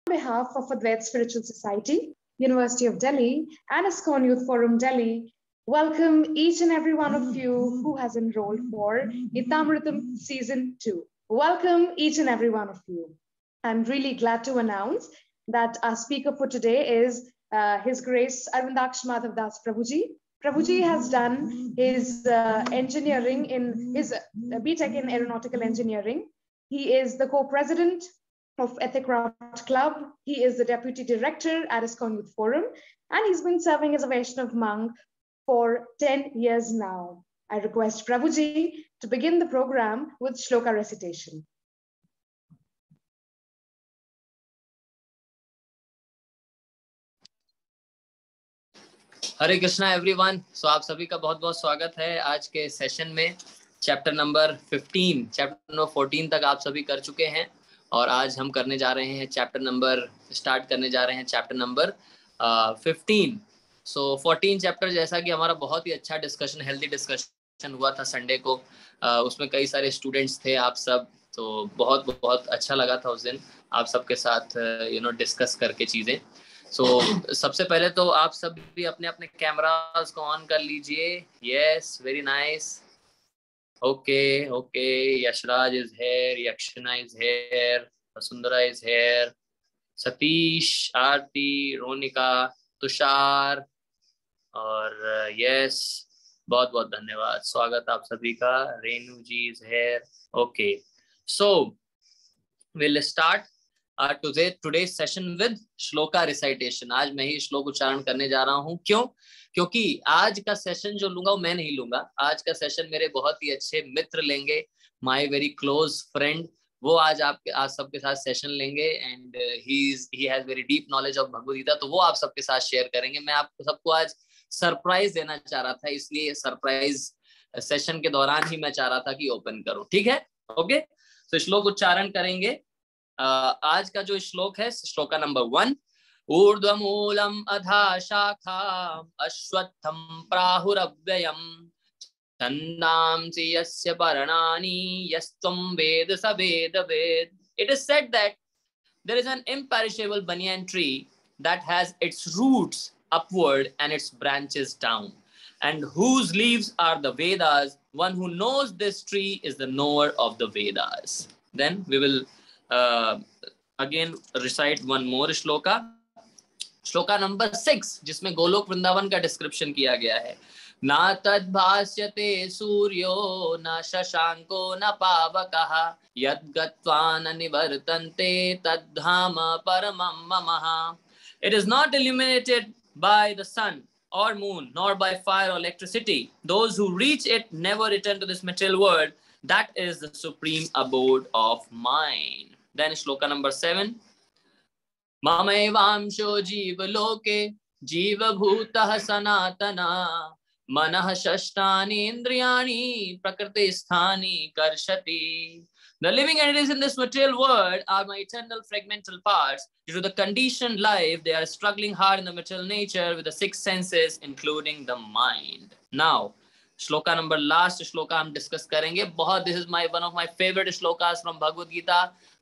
On behalf of Advait Spiritual Society, University of Delhi, and ISKCON Youth Forum Delhi, welcome each and every one of you who has enrolled for Gitamritam Season 2. Welcome each and every one of you. I'm really glad to announce that our speaker for today is His Grace Arvindaksh Madhav Das Prabhuji. Prabhuji has done his engineering in his BTech in Aeronautical Engineering. He is the co-president of Ethicraft Club. He is the deputy director at ISKCON Youth Forum, and he's been serving as a Vaishnav monk for 10 years now. I request Prabhuji to begin the program with shloka recitation. Hare Krishna everyone. So आप सभी का बहुत बहुत स्वागत है आज के session में। चैप्टर नंबर 15, चैप्टर नंबर 14 तक आप सभी कर चुके हैं और आज हम करने जा रहे हैं चैप्टर नंबर 15। सो 14 चैप्टर, जैसा कि हमारा बहुत ही अच्छा डिस्कशन, हेल्दी डिस्कशन हुआ था संडे को, उसमें कई सारे स्टूडेंट्स थे आप सब, तो बहुत बहुत अच्छा लगा था उस दिन आप सबके साथ डिस्कस करके चीज़ें। सबसे पहले तो आप सब भी अपने अपने कैमरास को ऑन कर लीजिए। Yes, very nice. Okay, Yashraj is here, Yakshana is here, Vasundhara is here, Satish, Aarti, Ronika, Tushar और यस, बहुत बहुत धन्यवाद, स्वागत आप सभी का। Renu ji is here. Okay, so will start today's session with shloka recitation। आज मैं ही श्लोक उच्चारण करने जा रहा हूँ। क्योंकि आज का सेशन जो लूंगा वो मैं नहीं लूंगा। आज का सेशन मेरे बहुत ही अच्छे मित्र लेंगे, माय वेरी क्लोज फ्रेंड, वो आज सबके साथ सेशन लेंगे and he has very deep knowledge of Bhagavad Gita, तो वो आप सबके साथ शेयर करेंगे। मैं आपको सबको आज सरप्राइज देना चाह रहा था, इसलिए सरप्राइज सेशन के दौरान ही मैं चाह रहा था कि ओपन करूं। ठीक है, ओके। तो श्लोक उच्चारण करेंगे। आज का जो श्लोक है, श्लोका नंबर 1। ऊर्ध्वमूलम अधा शाखा अश्वत्थम प्राहुरव्ययम छन्दांसि यस्य पर्णानि यस्त्वं वेद स वेदवेद। It is said that there is an imperishable banyan tree that has its roots upward and its branches down, and whose leaves are the Vedas. One who knows this tree is the knower of the Vedas. Then we will again recite one more shloka number 6, जिसमें गोलोक वृंदावन का description किया गया है। ना तद्भास्यते सूर्यो न शशांको न पावकः यद्गत्वा न निवर्तन्ते तद्धाम परमं मम। It is not illuminated by the sun or moon, nor by fire or electricity. Those who reach it never return to this material world. That is the supreme abode of mind. Then shloka number 7. Mamevamsho jivaloke jivabhutah sanatana manah shashtani indriyani prakriti sthani karshati. The living entities in this material world are my eternal fragmental parts. Due to the conditioned life, they are struggling hard in the material nature with the 6 senses, including the mind. Now, shloka number last shloka हम discuss करेंगे। बहुत this is one of my favourite shlokas from Bhagavad Gita.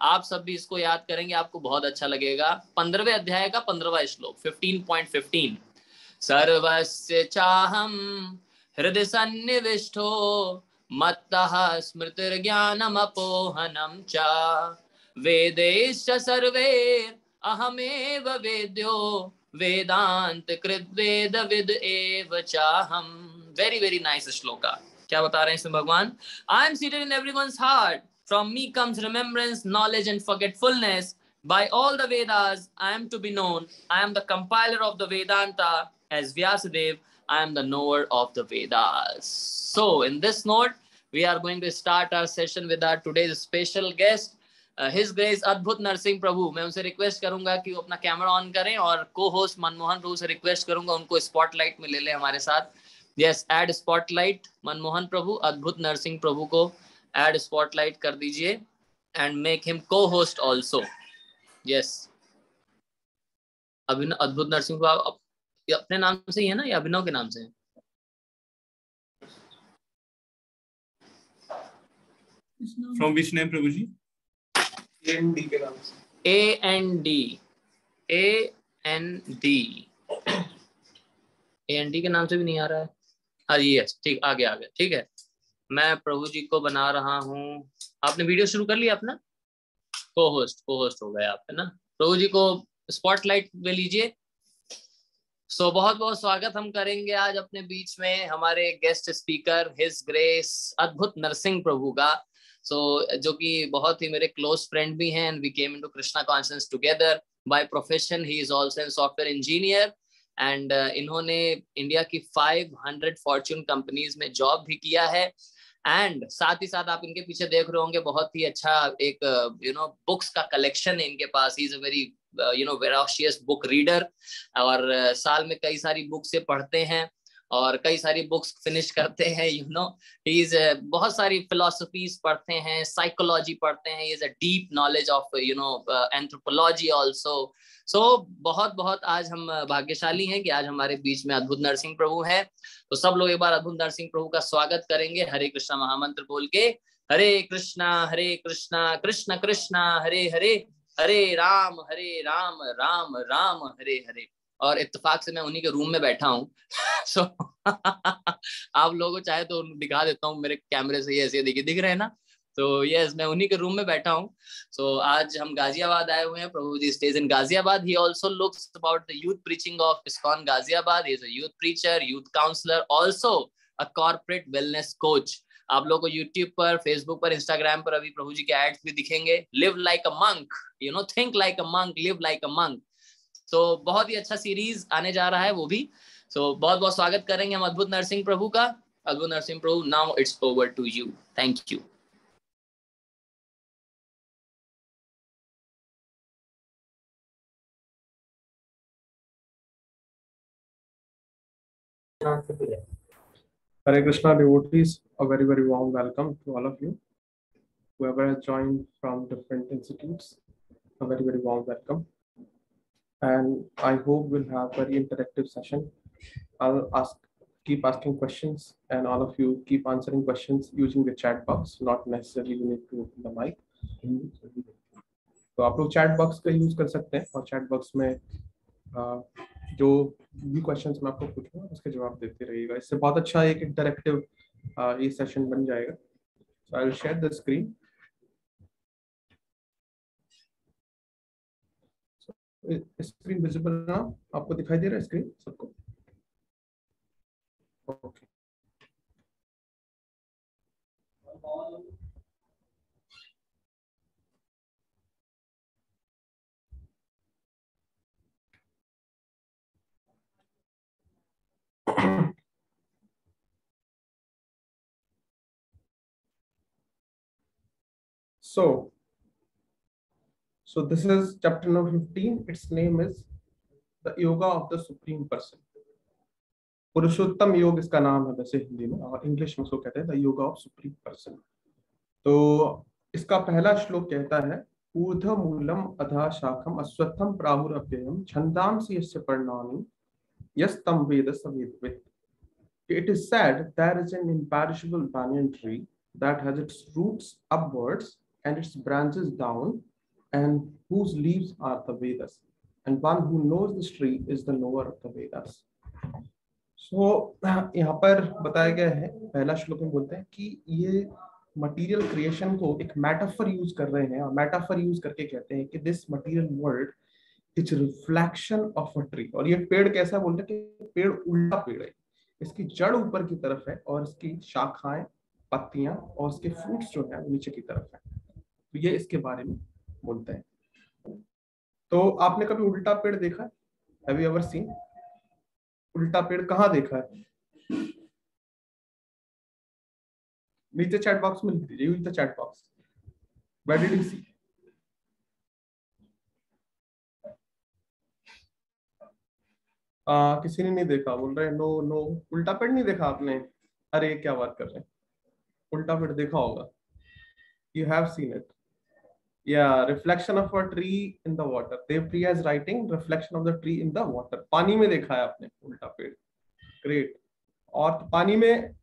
आप सब भी इसको याद करेंगे, आपको बहुत अच्छा लगेगा। 15वें अध्याय का 15वां श्लोक 15.15। सर्वस्य चाहम हृदय सन्निविष्टो मत्तः स्मृतिर्ज्ञानम अपोहनम च वेदैश्च सर्वैर् अहमेव वेद्यो वेदांत कृद्वेद विद एव चाहम। Very very nice shloka। क्या बता रहे हैं इसमें भगवान? I am seated in everyone's heart. From me comes remembrance, knowledge and forgetfulness. By all the Vedas, I am to be known. I am the compiler of the Vedanta. As Vyasadeva, I am the knower of the Vedas. So, in this note, we are going to start our session with our today's special guest, His Grace अद्भुत नरसिंह प्रभु। मैं उनसे request करूंगा कि वो अपना camera on करें और co-host Manmohan प्रभु से रिक्वेस्ट करूंगा उनको स्पॉटलाइट में ले लें हमारे साथ। Yes, add spotlight मनमोहन प्रभु, अद्भुत नरसिंह प्रभु को add spotlight कर दीजिए and make him co-host also. Yes, अभिनव अद्भुत नरसिंह को आप अपने नाम से ही है ना या अभिनव के नाम से है? From which name Prabhu ji? A&D के नाम से। A&D AND के नाम से भी नहीं आ रहा है। हाँ जी, यस, ठीक, आ गया। ठीक है, मैं प्रभु जी को बना रहा हूँ। आपने वीडियो शुरू कर लिया अपना? को होस्ट हो गए आप, है ना? प्रभु जी को स्पॉटलाइट में लीजिए। बहुत बहुत स्वागत हम करेंगे आज अपने बीच में हमारे गेस्ट स्पीकर हिज ग्रेस अद्भुत नरसिंह प्रभु का। जो कि बहुत ही मेरे क्लोज फ्रेंड भी हैं, and we came into Krishna conscious together. By profession he is also an software engineer, and इन्होंने इंडिया की 500 फॉर्च्यून कंपनीज में जॉब भी किया है। एंड साथ ही साथ आप इनके पीछे देख रहे होंगे बहुत ही अच्छा एक बुक्स का कलेक्शन है इनके पास। He is a very voracious book reader, और साल में कई सारी बुक्स से पढ़ते हैं और कई सारी बुक्स फिनिश करते हैं। ही इज बहुत सारी फिलोसफीज पढ़ते हैं, साइकोलॉजी पढ़ते हैं। ही is a deep knowledge of anthropology also. बहुत बहुत आज हम भाग्यशाली हैं कि आज हमारे बीच में अद्भुत नरसिंह प्रभु हैं। तो सब लोग एक बार अद्भुत नरसिंह प्रभु का स्वागत करेंगे हरे कृष्णा महामंत्र बोल के। हरे कृष्णा कृष्ण कृष्ण हरे हरे, हरे राम राम राम हरे हरे। और इत्तेफाक से मैं उन्हीं के रूम में बैठा हूँ। सो आप लोगों को चाहे तो दिखा देता हूँ मेरे कैमरे से, ऐसे देखिए, दिख रहे हैं ना? तो यस, मैं उन्हीं के रूम में बैठा हूँ। आज हम गाजियाबाद आए हुए हैं। Prabhu ji stage in Ghaziabad. He also looks about the youth preaching of ISKCON Ghaziabad. He is a youth preacher, youth counsellor, also a corporate wellness coach. आप लोगों को यूट्यूब पर, फेसबुक पर, इंस्टाग्राम पर अभी प्रभु जी के एड्स भी दिखेंगे। Live like a monk, think like a monk, live like a monk. बहुत ही अच्छा सीरीज आने जा रहा है वो भी। बहुत बहुत स्वागत करेंगे हम अद्भुत नरसिंह प्रभु का। अद्भुत Narsingh Prabhu, now it's over to you. Thank you. Hare Krishna devotees, a very, very warm welcome to all of you. Whoever has joined from different institutes, a very, very warm welcome. And I hope we'll have a very interactive session. I'll keep asking questions, and all of you keep answering questions using the chat box. Not necessarily you need to open the mic. तो आप लोग chat box का use कर सकते हैं, और chat box में जो भी क्वेश्चंस मैं आपको पूछूंगा उसके जवाब देते रहिएगा। इससे बहुत अच्छा एक इंटरेक्टिव ये सेशन बन जाएगा। So I will share the screen. Screen visible ना? आपको दिखाई दे रहा है स्क्रीन सबको? Okay. So this is chapter number 15. Its name is the Yoga of the Supreme Person. पुरुषोत्तम योग इसका नाम है वैसे हिंदी में, और इंग्लिश में उसको कहते हैं the yoga of supreme person. तो इसका पहला श्लोक कहता है, ऊर्ध्व मूलम अधः शाखम अश्वत्थम प्राहुरव्ययम छंदांसि यस्य पर्णानि यस्तम वेद स वेदवित्। It is said there is an imperishable banyan tree that has its roots upwards and its branches down, and whose leaves are the Vedas. And one who knows this tree is the knower of the Vedas. यहाँ पर बताया गया है, पहला श्लोक में बोलते हैं कि ये मटेरियल क्रिएशन को एक मेटाफर यूज कर रहे हैं, और मेटाफर यूज करके कहते हैं कि this material world is reflection of a tree. और ये पेड़ कैसा बोलते हैं कि पेड़ उल्टा पेड़ है, इसकी जड़ ऊपर की तरफ है और इसकी शाखाएं, पत्तियां और उसके फ्रूट्स जो है नीचे की तरफ है। तो ये इसके बारे में बोलते हैं। तो आपने कभी उल्टा पेड़ देखा है? हैव यू एवर सीन उल्टा पेड़? कहाँ देखा है? नीचे चैट बॉक्स में लिख दीजिए, use the chat box. Where did you see? किसी ने नहीं देखा, बोल रहे नो नो। उल्टा पेड़ नहीं देखा आपने? अरे क्या बात कर रहे हैं, उल्टा पेड़ देखा होगा। You have seen it. Yeah, reflection of a tree in the water. Devpriya is writing reflection of the tree in the water. पानी में देखा है आपने उल्टा पेड़? ग्रेट। और पानी में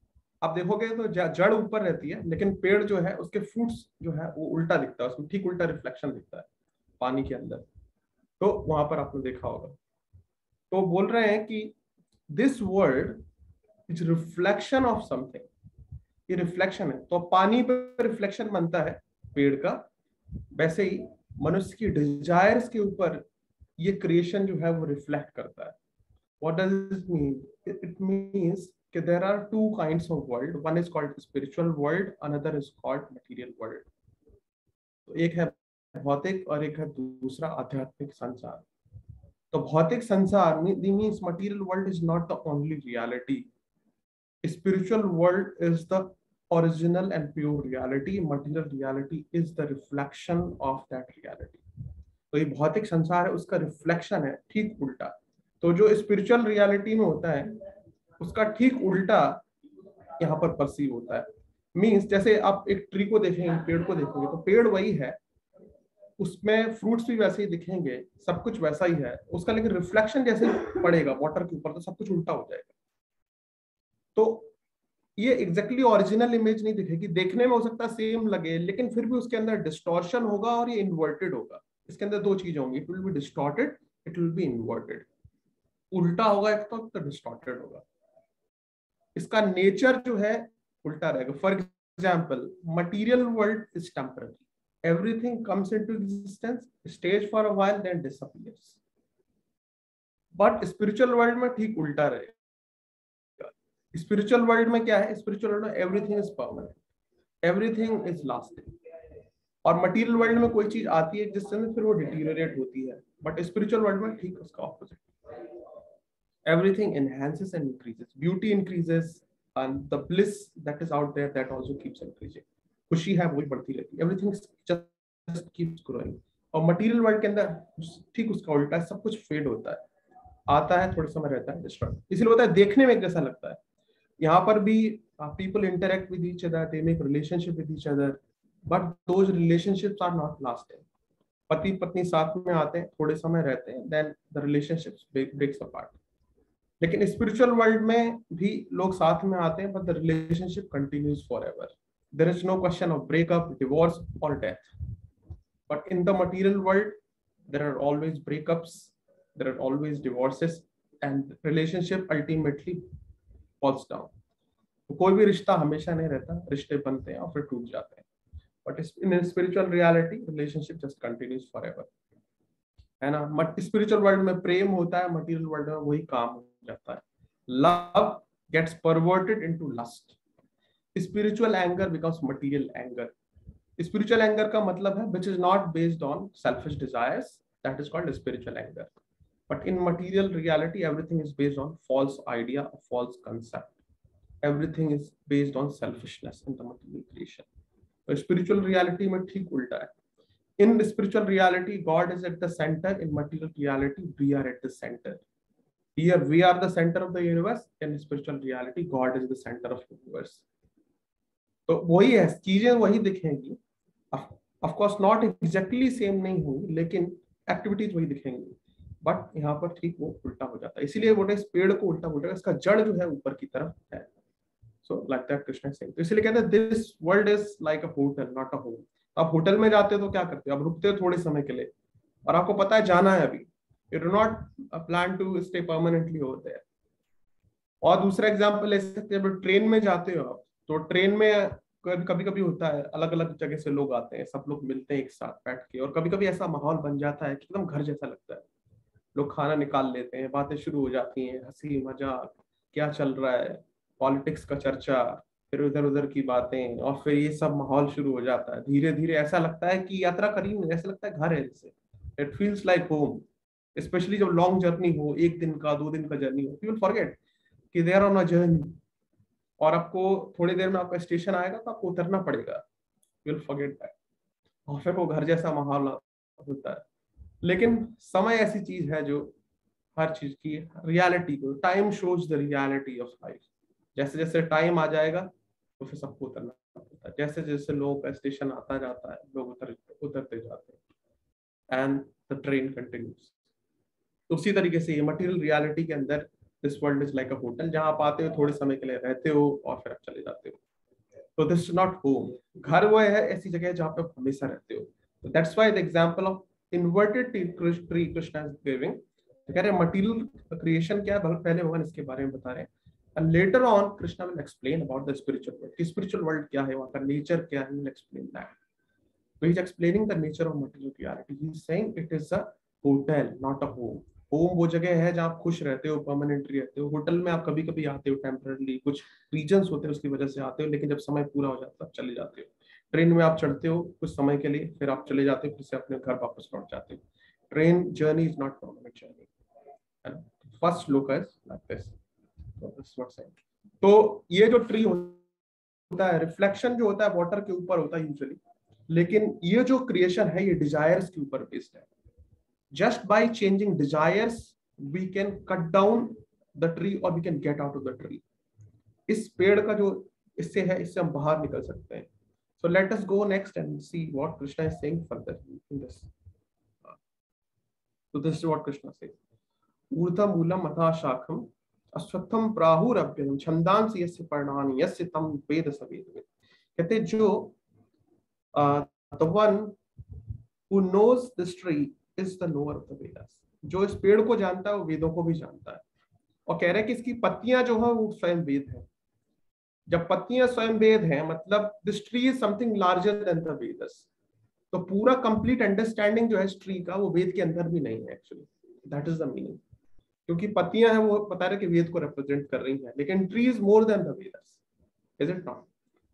आप देखोगे तो जड़ ऊपर रहती है, लेकिन पेड़ जो है उसके फ्रूट्स जो है वो उल्टा दिखता है, उसमें ठीक उल्टा रिफ्लेक्शन दिखता है पानी के अंदर। तो वहां पर आपने देखा होगा। तो बोल रहे हैं कि this world is reflection of something, ये रिफ्लेक्शन है। तो पानी पर रिफ्लेक्शन बनता है पेड़ का, वैसे ही मनुष्य की डिजायर्स के ऊपर ये क्रिएशन जो है वो रिफ्लेक्ट करता है। What does it mean? It means that there are two kinds of world. One is called spiritual world, another is called material world. तो एक है भौतिक और एक है दूसरा आध्यात्मिक संसार। तो भौतिक संसार means material world is not the only reality. Spiritual world is the original and pure reality. Material reality is the reflection of that reality. तो ये भौतिक संसार है, उसका रिफ्लेक्शन है, ठीक उल्टा। तो जो स्पिरिचुअल रियलिटी में होता है उसका ठीक उल्टा यहाँ पर परसीव होता है। मींस जैसे आप एक ट्री को देखेंगे, पेड़ को देखेंगे, तो पेड़ वही है, उसमें फ्रूट्स भी वैसे ही दिखेंगे, सब कुछ वैसा ही है उसका, लेकिन रिफ्लेक्शन जैसे पड़ेगा वाटर के ऊपर तो सब कुछ उल्टा हो जाएगा। तो ये एग्जैक्टली ओरिजिनल इमेज नहीं दिखेगी, देखने में हो सकता है सेम लगे, लेकिन फिर भी उसके अंदर डिस्टॉर्शन होगा और ये इन्वर्टेड होगा। इसके अंदर दो चीजें होंगी, it will be distorted, it will be inverted. उल्टा होगा एक तो डिस्टॉर्टेड होगा। इसका नेचर जो है उल्टा रहेगा। For example, material world is temporary, everything comes into existence, stays for a while, then disappears. But spiritual world में ठीक उल्टा रहेगा। स्पिरिचुअल वर्ल्ड में क्या है? स्पिरिचुअल वर्ल्ड में everything is permanent, everything is lasting. और मटीरियल वर्ल्ड में कोई चीज आती है एग्जिस्टेंस, फिर वो डिटीरियरेट होती है। बट स्पिरिचुअल वर्ल्ड में ठीक उसका opposite, everything enhances and increases, beauty increases, and the bliss that is out there, that also keeps increasing. खुशी है वही बढ़ती रहती है, everything just keeps growing. और मटीरियल वर्ल्ड के अंदर ठीक उसका उल्टा है, सब कुछ फेड होता है, आता है, थोड़ा समय रहता है, डिस्ट्रॉय। इसलिए होता है देखने में एक जैसा लगता है। यहाँ पर भी people interact with each other, they make relationship with each other, but those relationships are not lasting. पति पत्नी साथ में आते हैं, थोड़े समय रहते हैं, then the relationships breaks apart. लेकिन स्पिरिचुअल वर्ल्ड में भी लोग साथ में आते हैं, but the relationship continues forever. There is no question of breakup, divorce और death. But in the material world there are always breakups, there are always divorces, and relationship ultimately falls down. तो कोई भी रिश्ता हमेशा नहीं रहता, रिश्ते बनते हैं और फिर टूट जाते हैं। But in spiritual reality relationship just continues forever, है ना। स्पिरिचुअल वर्ल्ड में प्रेम होता है, मटीरियल वर्ल्ड में वही काम हो जाता है। Love gets perverted into lust, spiritual anger becomes material anger. Spiritual anger का मतलब है which is not based on selfish desires, that is called spiritual anger. But in material reality everything is based on false idea, a false concept. Everything is based on selfishness in the material creation. तो spiritual reality में ठीक उल्टा है। In spiritual reality, God is at the center. In material reality, we are at the center. Here, we are the center of the universe. In spiritual reality, God is the center of the universe. तो वही है, चीजें वही दिखेंगी। Of course, not exactly same नहीं होंगी, लेकिन activities वही दिखेंगी। बट यहाँ पर ठीक वो उल्टा हो जाता है। इसीलिए बोलते हैं इस पेड़ को उल्टा बोलते हैं, इसका जड़ जो है ऊपर की तरफ है। So like that Krishna is saying. तो इसलिए कहते हैं this world is like a hotel, not a home. आप होटल में जाते हो तो क्या करते हो? आप रुकते हो थोड़े समय के लिए और आपको पता है जाना है अभी। You do not plan to stay permanently over there. और दूसरा एग्जांपल ले सकते हैं, ट्रेन में जाते हो आप, तो ट्रेन में कभी कभी होता है अलग अलग जगह से लोग आते हैं, सब लोग मिलते हैं एक साथ बैठ के, और कभी कभी ऐसा माहौल बन जाता है कि एकदम घर जैसा लगता है। लोग खाना निकाल लेते हैं, बातें शुरू हो जाती हैं, हंसी मजाक, क्या चल रहा है, पॉलिटिक्स का चर्चा, फिर उधर उधर की बातें, और फिर ये सब माहौल शुरू हो जाता है। धीरे धीरे ऐसा लगता है कि यात्रा करीब नहीं, ऐसा लगता है घर है जैसे। It feels like home. Specially जब लॉन्ग जर्नी हो, 1 दिन का 2 दिन का जर्नी हो, यू विल फॉरगेट कि they are on a journey, और आपको थोड़ी देर में आपका स्टेशन आएगा तो आपको उतरना पड़ेगा, यू विल फॉरगेट दैट, और फिर वो घर जैसा माहौल होता है। लेकिन समय ऐसी चीज है जो हर चीज की रियलिटी को, time shows the reality of life. जैसे जैसे टाइम आ जाएगा तो फिर सबको उतरना पड़ता है। जैसे जैसे लोगों का स्टेशन आता जाता है, लोग उतरते जाते हैं, एंड द ट्रेन कंटिन्यूज। तो उसी तरीके से ये मटेरियल रियलिटी के अंदर this world is like a hotel, जहां आप आते हो, थोड़े समय के लिए रहते हो और फिर आप चले जाते हो। तो दिस इज नॉट होम। घर वो है ऐसी जगह जहाँ पे आप हमेशा रहते हो। That's why the example of inverted tree Krishna is giving. तो कह रहे मटीरियल क्रिएशन क्या है, पहले भगवान इसके बारे में बता रहे हैं, and later on Krishna will explain about the spiritual world. कि spiritual world क्या है, वहाँ का nature क्या है, he will explain that. So he is explaining the nature of material reality. He is saying it is a hotel, not a home. Home वो जगह है जहाँ आप खुश रहते हो, परमानेंटली रहते हो. होटल में आप कभी कभी आते हो टेम्पररी, कुछ रीजंस होते हैं उसकी वजह से आते हो, लेकिन जब समय पूरा हो जाता है चले जाते हो. ट्रेन में आप चढ़ते हो कुछ समय के लिए, फिर आप चले जाते हो, फिर से अपने घर वापस लौट जाते हो. Train journey is not permanent journey. First look is like this. तो ये जो ट्री होता है, रिफ्लेक्शन जो होता है वाटर के ऊपर होता है यूजुअली, लेकिन ये जो क्रिएशन है ये डिजायर्स के ऊपर बेस्ड है. Just by changing desires, we can cut down the tree or we can get out of the tree. इस पेड़ का जो इससे है, इससे हम बाहर निकल सकते हैं. So let us go next and see what Krishna is saying further in this. So this is what Krishna says. Urdham ulam atha shakham aswatham prahurabhyam छंदांसि यस्य पर्णानि यस्य तं वेद सवेद. कहते जो the one who knows this tree is the knower of the Vedas. जो इस पेड़ को जानता है वो वेदों को भी जानता है. और कह रहे हैं कि इसकी पत्तियां जो है वो स्वयं वेद है. जब पत्तियां स्वयं वेद हैं मतलब this tree is something larger than the Vedas. तो पूरा कंप्लीट अंडरस्टैंडिंग जो है इस ट्री का वो वेद के अंदर भी नहीं है actually. That is the meaning. क्योंकि पत्तियां हैं वो बता रहे कि वेद को रिप्रेजेंट कर रही हैं, लेकिन tree is more than the Vedas. Is it not?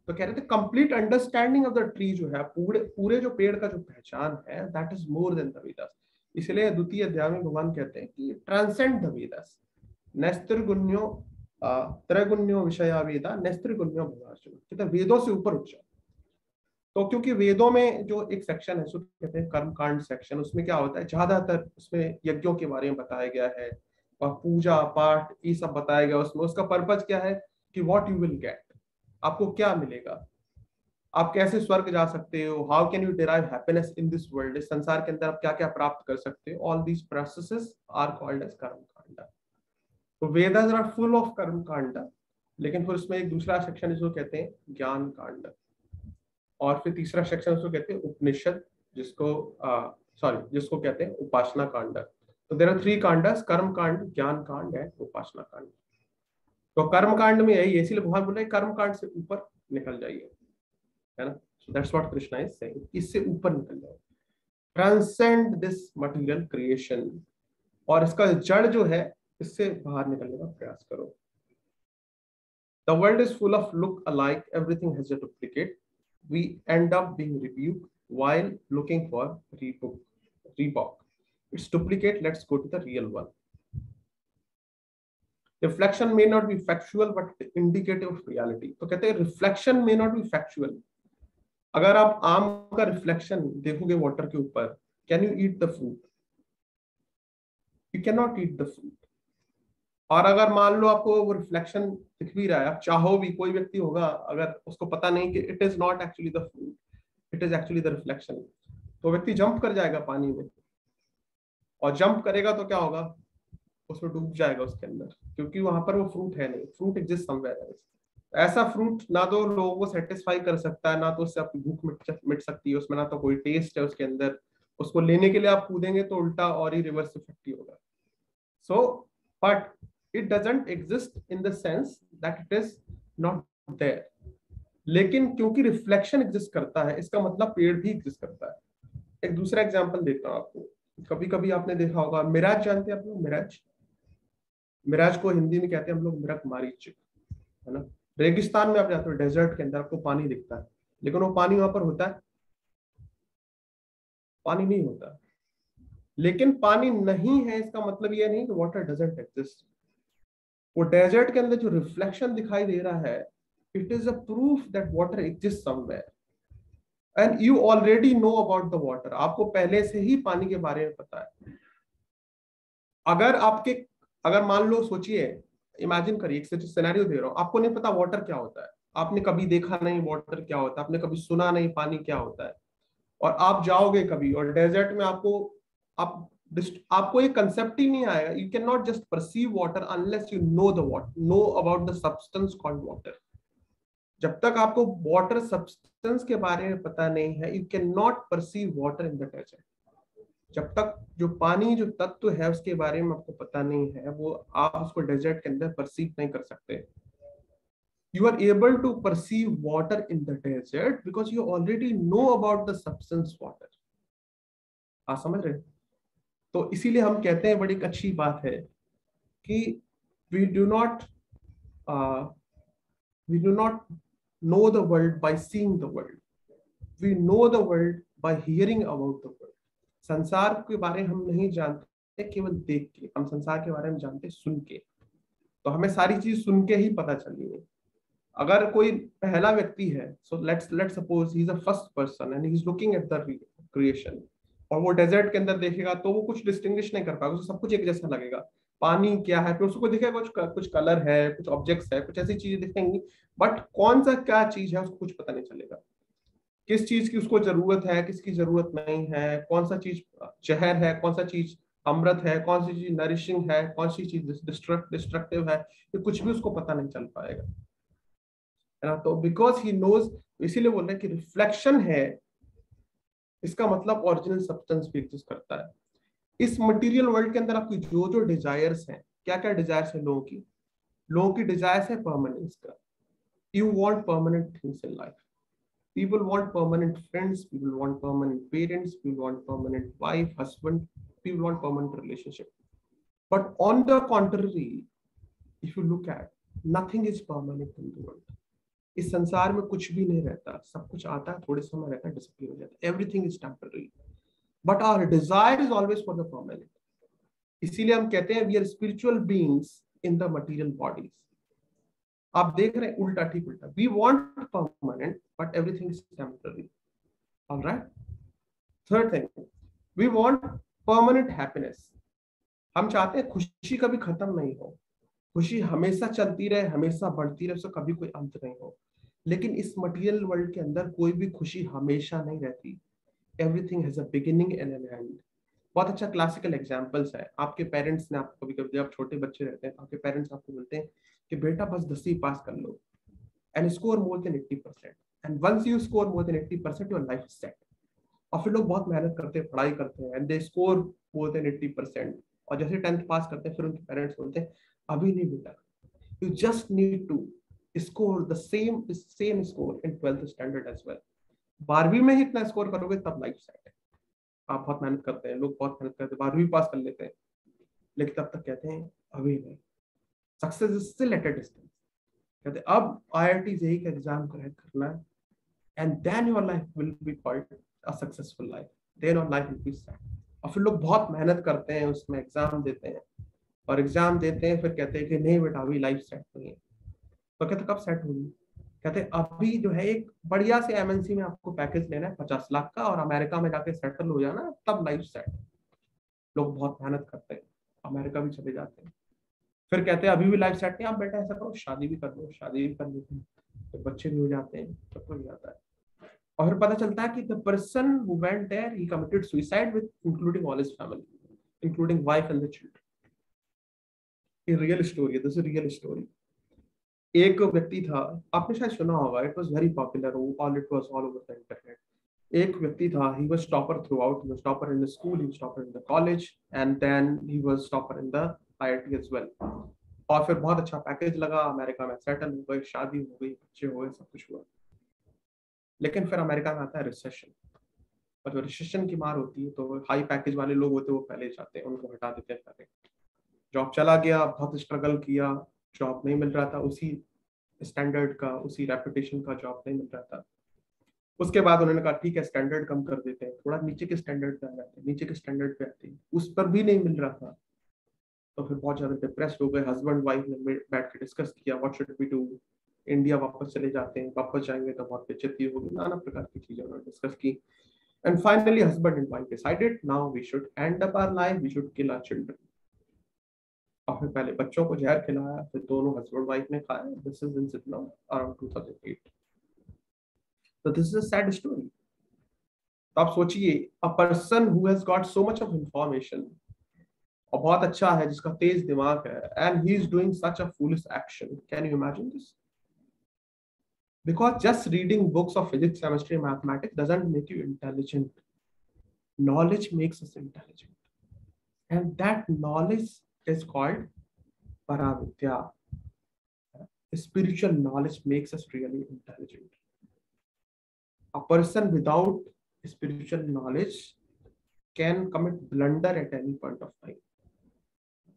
तो कह रहे थे complete understanding of the tree जो है, पूरे जो पेड़ का जो पहचान है, that is more than the Vedas. इसलिए द्वितीय अध्याय में भगवान कहते हैं कि ट्रांसेंड द वेदास. नैस्त्रिगुण्यो त्रैगुण्यो विषया वेदा नैस्त्रिगुण्यो भवार्जुन. कहते हैं वेदों से ऊपर उठ जाओ. तो क्योंकि वेदों में जो एक सेक्शन है उसको कहते हैं कर्म कांड सेक्शन, उसमें क्या होता है ज्यादातर उसमें यज्ञों के बारे में बताया गया है और पूजा पाठ ये सब बताया गया. उसमें उसका पर्पज क्या है कि व्हाट यू विल गेट, आपको क्या मिलेगा, आप कैसे स्वर्ग जा सकते हो, how can you derive happiness in this world, इस संसार के अंदर आप क्या क्या प्राप्त कर सकते हो. All these processes are called as karma kand. तो वेदास आर फुल ऑफ कर्म कांड. लेकिन फिर उसमें एक दूसरा सेक्शन इसको कहते हैं ज्ञान कांड, और फिर तीसरा सेक्शन उसको कहते हैं उपनिषद, जिसको कहते हैं उपासना कांड. तो देयर आर 3 कांडस, कर्म कांड, ज्ञान कांड एंड उपासना कांड. तो कर्म कांड में यही, इसीलिए भगवान बोल रहे हैं कर्म कांड से ऊपर निकल जाइए, है ना. So that's what Krishna is saying, इससे ऊपर निकल जाओ, ट्रांसेंड दिस मटेरियल क्रिएशन, और इसका जड़ जो है इससे बाहर निकलने का प्रयास करो. The world is full of look alike, everything has a duplicate. We end up being rebuked while looking for Reebok. It's duplicate, let's go to the real one. Reflection may not be factual but indicative of reality. तो कहते हैं reflection may not be factual. अगर आप आम का reflection देखोगे water के ऊपर, can you eat the fruit? You can not eat the fruit. और अगर मान लो आपको वो रिफ्लेक्शन दिख भी रहा है, आप चाहो भी, कोई व्यक्ति होगा अगर उसको पता नहीं कि it is not actually the fruit, it is actually the reflection, तो व्यक्ति जंप कर जाएगा पानी में, और जंप करेगा तो क्या होगा, उसमें डूब जाएगा उसके अंदर, क्योंकि वहां पर वो फ्रूट है नहीं. Fruit exist somewhere else. ऐसा फ्रूट ना तो लोगों को सेटिस्फाई कर सकता है, ना तो उससे आपकी भूख मिट सकती है, उसमें ना तो कोई टेस्ट है उसके अंदर. उसको लेने के लिए आप कूदेंगे तो उल्टा और ही रिवर्स इफेक्ट ही होगा. So but it doesn't exist in the sense that it is not there. लेकिन क्योंकि रिफ्लेक्शन एग्जिस्ट करता है, इसका मतलब पेड़ भी एग्जिस्ट करता है. एक दूसरा एग्जांपल देता हूं आपको. कभी कभी आपने देखा होगा मिराज, जानते हैं आप लोग मिराज? मिराज को हिंदी में कहते हैं हम लोग मिरक मारीच, है ना. रेगिस्तान में आप जाते हो, डेजर्ट के अंदर आपको पानी दिखता है, लेकिन वो पानी वहां पर होता है? पानी नहीं होता. लेकिन पानी नहीं है इसका मतलब ये नहीं कि वाटर डजंट एग्जिस्ट. वो डेजर्ट के अंदर जो रिफ्लेक्शन दिखाई दे रहा है, it is a proof that water exist somewhere, and you already know about the water. आपको पहले से ही पानी के बारे में पता है. अगर मान लो, सोचिए, इमेजिन करिए, एक सिनेरियो दे रहा हूं, आपको नहीं पता वाटर क्या होता है, आपने कभी देखा नहीं वाटर क्या होता है, आपने कभी सुना नहीं पानी क्या होता है, और आप जाओगे कभी और डेजर्ट में आपको ये कंसेप्ट ही नहीं आएगा. You can not just perceive water unless you know about the substance called water. जब तक आपको वाटर सब्सटेंस के बारे में पता नहीं है, you can not perceive water in the desert. जब तक जो पानी जो तत्व है उसके बारे में आपको पता नहीं है, वो आप उसको डेजर्ट के अंदर परसीव नहीं कर सकते. You are able to perceive water in the desert because you already know about the substance water. आप समझ रहे हैं? तो इसीलिए हम कहते हैं, बड़ी अच्छी बात है कि we do not know the world by seeing the world. We know the world by hearing about the world. संसार के बारे में हम नहीं जानते केवल देख के, हम संसार के बारे में जानते सुन के. तो हमें सारी चीज सुन के ही पता चली है. अगर कोई पहला व्यक्ति है, so let's suppose he is a first person and he is looking at the creation, और वो डेजर्ट के अंदर देखेगा तो वो कुछ डिस्टिंग्विश नहीं कर पाएगा, उसको सब कुछ एक जैसा लगेगा. पानी क्या है, फिर उसको दिखेगा कुछ कलर है, कुछ ऑब्जेक्ट्स है, कुछ ऐसी चीजें दिखेंगी, बट कौन सा क्या चीज है उसको कुछ पता नहीं चलेगा. किस चीज की उसको जरूरत है, किसकी जरूरत नहीं है, कौन सा चीज जहर है, कौन सा चीज अमृत है, कौन सी चीज नरिशिंग है, कौन सी चीज डिस्ट्रक्टिव है, ये कुछ भी उसको पता नहीं चल पाएगा, है ना. तो बिकॉज ही नोज, इसीलिए बोल रहे हैं कि रिफ्लेक्शन है, इसका मतलब ओरिजिनल सब्सटेंस भी एग्जिस्ट करता है. इस मटेरियल वर्ल्ड के अंदर आपकी जो जो डिजायर्स हैं, क्या क्या डिजायर्स है लोगों की डिजायर्स है परमानेंस का. You want permanent things in life. People want permanent friends, people want permanent parents, people want permanent wife, husband, people want permanent relationship. But on the contrary, if you look at, nothing is permanent in the world. इस संसार में कुछ भी नहीं रहता, सब कुछ आता है, थोड़े समय रहता है, डिसअपीयर हो जाता है. Everything is temporary. But our desire is always for the permanent. इसीलिए हम कहते हैं we are spiritual beings in the material bodies. आप देख रहे हैं उल्टा, ठीक उल्टा. We want permanent but everything is temporary. Alright. Third thing, we want permanent happiness. हम चाहते हैं खुशी कभी खत्म नहीं हो, खुशी हमेशा चलती रहे, हमेशा बढ़ती रहे, उसका कभी कोई अंत नहीं हो. लेकिन इस मटेरियल वर्ल्ड के अंदर कोई भी खुशी हमेशा नहीं रहती. Everything has a beginning and an end. बहुत अच्छा क्लासिकल एग्जांपल्स है. आपके पेरेंट्स ने आपको, कभी कभी जब छोटे बच्चे रहते हैं, आपके पेरेंट्स आपको बोलते हैं कि बेटा बस 10वीं पास कर लो and score more than 80%, and once you score more than 80% your life is set. और फिर लोग बहुत मेहनत करते हैं, पढ़ाई करते हैं, and they score more than 80%, और जैसे 10th पास करते हैं फिर उनके पेरेंट्स बोलते हैं अभी नहीं बेटा, you just need to score the same score in 12th standard as well. 12वीं में ही इतना स्कोर करोगे तब लाइफ सेट है. आप बहुत मेहनत करते हैं, लोग बहुत मेहनत करते हैं, 12वीं पास कर लेते हैं, लेकिन तब तक कहते हैं अभी नहीं, success is still at a distance. कहते अब IIT JEE का एग्जाम क्रैक करना है, and then your life will be called a successful life, then your life will be set. और फिर लोग बहुत मेहनत करते हैं, उसमें एग्जाम देते हैं, और एग्जाम देते हैं, फिर कहते हैं कि नहीं बेटा अभी लाइफ सेट नहीं है. तो कहते कब सेट होगी? कहते अभी जो है एक बढ़िया से MNC में आपको पैकेज लेना है 50 लाख का, और अमेरिका में जाके सेटल हो जाना, तब लाइफ सेट. लोग बहुत मेहनत करते हैं, अमेरिका भी चले जाते हैं, फिर कहते हैं अभी भी लाइफ सेट नहीं, आप बेटा ऐसा करो शादी भी कर लो, शादी भी कर लेते हैं, तो बच्चे भी हो जाते हैं, सब कुछ हो जाता है. और फिर पता चलता है कि the person who went there he committed suicide with including all his family, including wife and the children. ये रियल स्टोरी है, दिस इज रियल स्टोरी. एक व्यक्ति था, आपने शायद सुना होगा, it was very popular, it was all over the internet. एक व्यक्ति था, he was topper throughout, he was topper in the school, he was topper in the college, and then he was topper in the IIT as well. और फिर बहुत अच्छा package लगा, America में settle हो गए, शादी हो गई, बच्चे हो गए, सब कुछ हुआ. लेकिन फिर अमेरिका में आता है रिसेशन, और जो रिसेशन की मार होती है तो हाई पैकेज वाले लोग होते हैं वो पहले जाते हैं, उनको हटा देते हैं पहले. जॉब चला गया, बहुत स्ट्रगल किया, जॉब नहीं मिल रहा था, उसी स्टैंडर्ड का, उसी रेपुटेशन का जॉब नहीं मिल रहा था. उसके बाद उन्होंने कहा ठीक है स्टैंडर्ड कम कर देते हैं, थोड़ा नीचे के स्टैंडर्ड पे आ जाते हैं, नीचे के स्टैंडर्ड पे आते हैं, उस पर भी नहीं मिल रहा था. तो फिर बहुत ज्यादा डिप्रेस्ड हो गए. हस्बैंड वाइफ ने बैठ के डिस्कस किया what should we do. India वापस चले जाते हैं, वापस जाएंगे तो बहुत बेइज्जती होगी, नाना प्रकार की चीजें उन्होंने डिस्कस की. And finally husband and wife decided now we should end up our life, we should kill our children. और फिर पहले बच्चों को जहर खिलाया, फिर दोनों हस्बैंड वाइफ ने खाया. This is in Sydney around 2008. So this is a sad story. तो आप सोचिए, a person who has got so much of information, और बहुत अच्छा है, जिसका तेज दिमाग है, and he is doing such a foolish action. Can you imagine this? Because just reading books of physics, chemistry, mathematics doesn't make you intelligent. knowledge makes us intelligent, and that knowledge is called Paravidya. Spiritual knowledge makes us really intelligent. A person without spiritual knowledge can commit blunder at any point of time.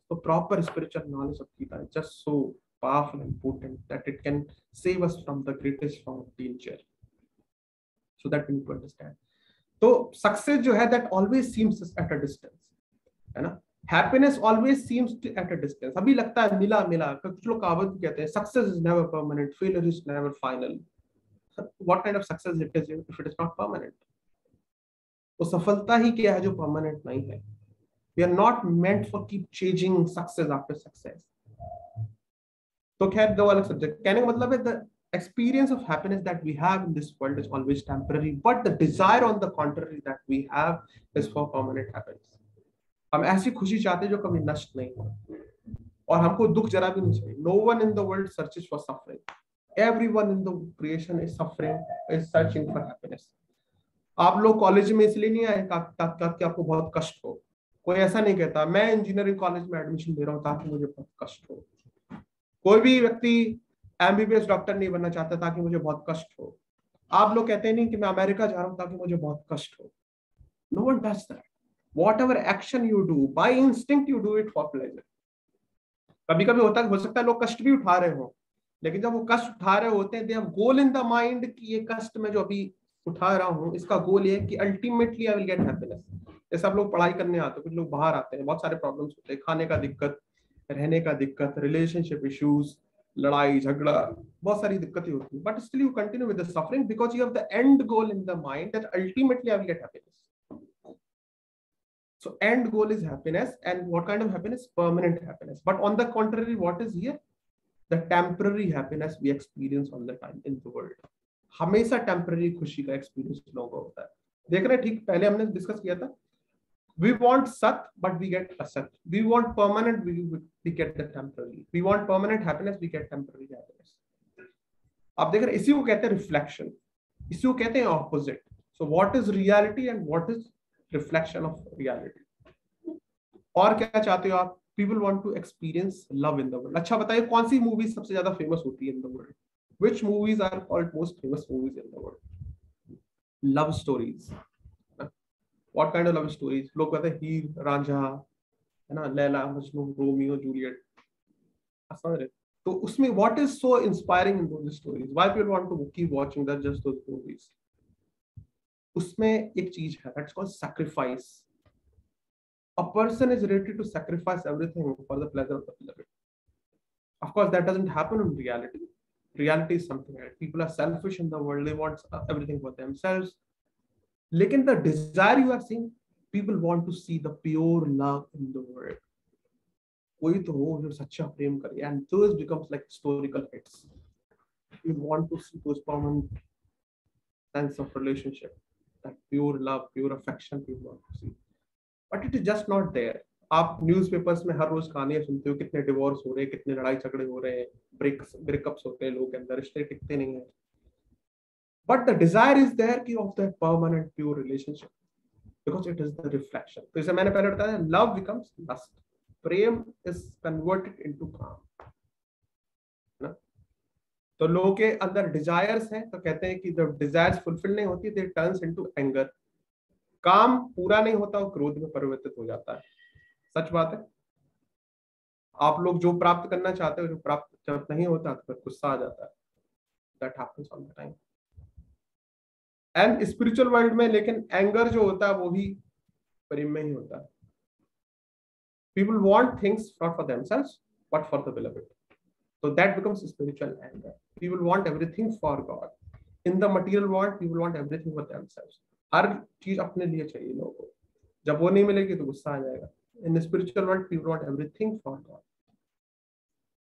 So proper spiritual knowledge of Gita is just so powerful and potent that it can save us from the greatest form of danger. So that we need to understand. So success जो है that always seems at a distance, है ना? Happiness always seems at a distance. अभी लगता है मिला मिला. कुछ लोग कहावत भी कहते हैं success is never permanent, failure is never final. What kind of success it is if it is not permanent? तो सफलता ही क्या है जो permanent नहीं है? We are not meant for keep chasing success after success. तो खैर दो अलग सब्जेक्ट. कहने का मतलब है the experience of happiness that we have in this world is always temporary, but the desire on the contrary that we have is for permanent happiness. हम ऐसी खुशी चाहते हैं जो कभी नष्ट नहीं हो, और हमको दुख जरा भी नहीं चाहिए. No one in the world searches for suffering. Everyone in the creation is suffering, is searching for happiness. आप लोग कॉलेज में इसलिए नहीं आए ताकि आपको बहुत कष्ट हो. कोई ऐसा नहीं कहता मैं इंजीनियरिंग कॉलेज में एडमिशन ले रहा हूँ ताकि मुझे बहुत कष्ट हो. कोई भी व्यक्ति एमबीबीएस डॉक्टर नहीं बनना चाहता ताकि मुझे बहुत कष्ट हो. आप लोग कहते नहीं कि मैं अमेरिका जा रहा हूँ ताकि मुझे बहुत कष्ट हो. No one does that. Whatever action you do, by instinct you do it for pleasure. कभी कभी होता है, हो सकता है लोग कष्ट भी उठा रहे हो, लेकिन जब वो कष्ट उठा रहे होते हैं, they have goal in the mind कि ये कष्ट मैं जो अभी उठा रहा हूँ इसका गोल ये है कि ultimately I will get happiness. जैसे आप लोग पढ़ाई करने आते हो, कुछ लोग बाहर आते हैं, बहुत सारे प्रॉब्लम्स होते हैं, खाने का दिक्कत, रहने का दिक्कत, रिलेशनशिप इश्यूज, लड़ाई झगड़ा, बहुत सारी दिक्कतें होती हैं, but still you continue with the suffering because you have the end goal in the mind that ultimately I will get happiness. So end goal is happiness, and what kind of happiness? Permanent happiness. But on the contrary, what is here? The temporary happiness we experience all the time in the world. हमेशा temporary खुशी का experience लोगों को होता है. देख रहे हैं, ठीक पहले हमने डिस्कस किया था. We want सत but we get असत. We want permanent, we get the temporary. We want permanent happiness, we get temporary happiness. आप देख रहे हैं, इसी को कहते हैं रिफ्लेक्शन, इसी को कहते हैं opposite. So what is reality and what is reflection of reality? और क्या चाहते हो आप? People want to experience love in the world. अच्छा बताइए कौन सी मूवी सबसे ज्यादा फेमस होती है in the world? Which movies are called most famous movies in the world? Love stories. What kind of love stories? लोग कहते हैं हीर रांझा, है ना, लैला मजनू, रोमियो जूलियट. समझ रहे? तो उसमें what is so inspiring in those stories? Why people want to keep watching that just those movies? उसमें एक चीज है, that's called sacrifice. A person is ready to sacrifice everything for the pleasure of the beloved. Of course, that doesn't happen in reality. Reality is something else. People are selfish in the world. They want everything for themselves. Lekin the desire you are seeing, people want to see the pure love in the world. कोई तो हो जो सच्चा प्रेम करे, and those becomes like historical hits. You want to see those permanent sense of relationship, that pure love, pure affection people want to see. But it is just not there. आप newspapers में हर रोज कहानियां सुनते हो, कितने divorce हो रहे हैं, कितने लड़ाई झगड़े हो रहे हैं, ब्रेकअप्स होते हैं, लोगों के अंदर रिश्ते टिकते नहीं हैं. But the desire is there कि of the permanent pure relationship, because it is the reflection. तो इसे मैंने पहले बताया, love becomes lust, Prem is converted into काम, ना? तो लोगों के अंदर डिजायर्स हैं, तो कहते हैं कि जब डिजायर्स फुलफिल नहीं होती, they turns into anger. काम पूरा नहीं होता, वो क्रोध में परिवर्तित हो जाता है. सच बात है. आप लोग जो प्राप्त करना चाहते हो, जो प्राप्त जब नहीं होता तो फिर गुस्सा आ जाता है. That happens all the time. And spiritual world में लेकिन एंगर जो होता है वो भी प्रेम में ही होता है. People want things not for themselves but for the beloved. So that becomes spiritual anger. People want everything for God. In the material world, people want everything for themselves. हर चीज अपने लिए चाहिए लोगों को. जब वो नहीं मिलेगी तो गुस्सा आ जाएगा. In the spiritual world, people want everything for God.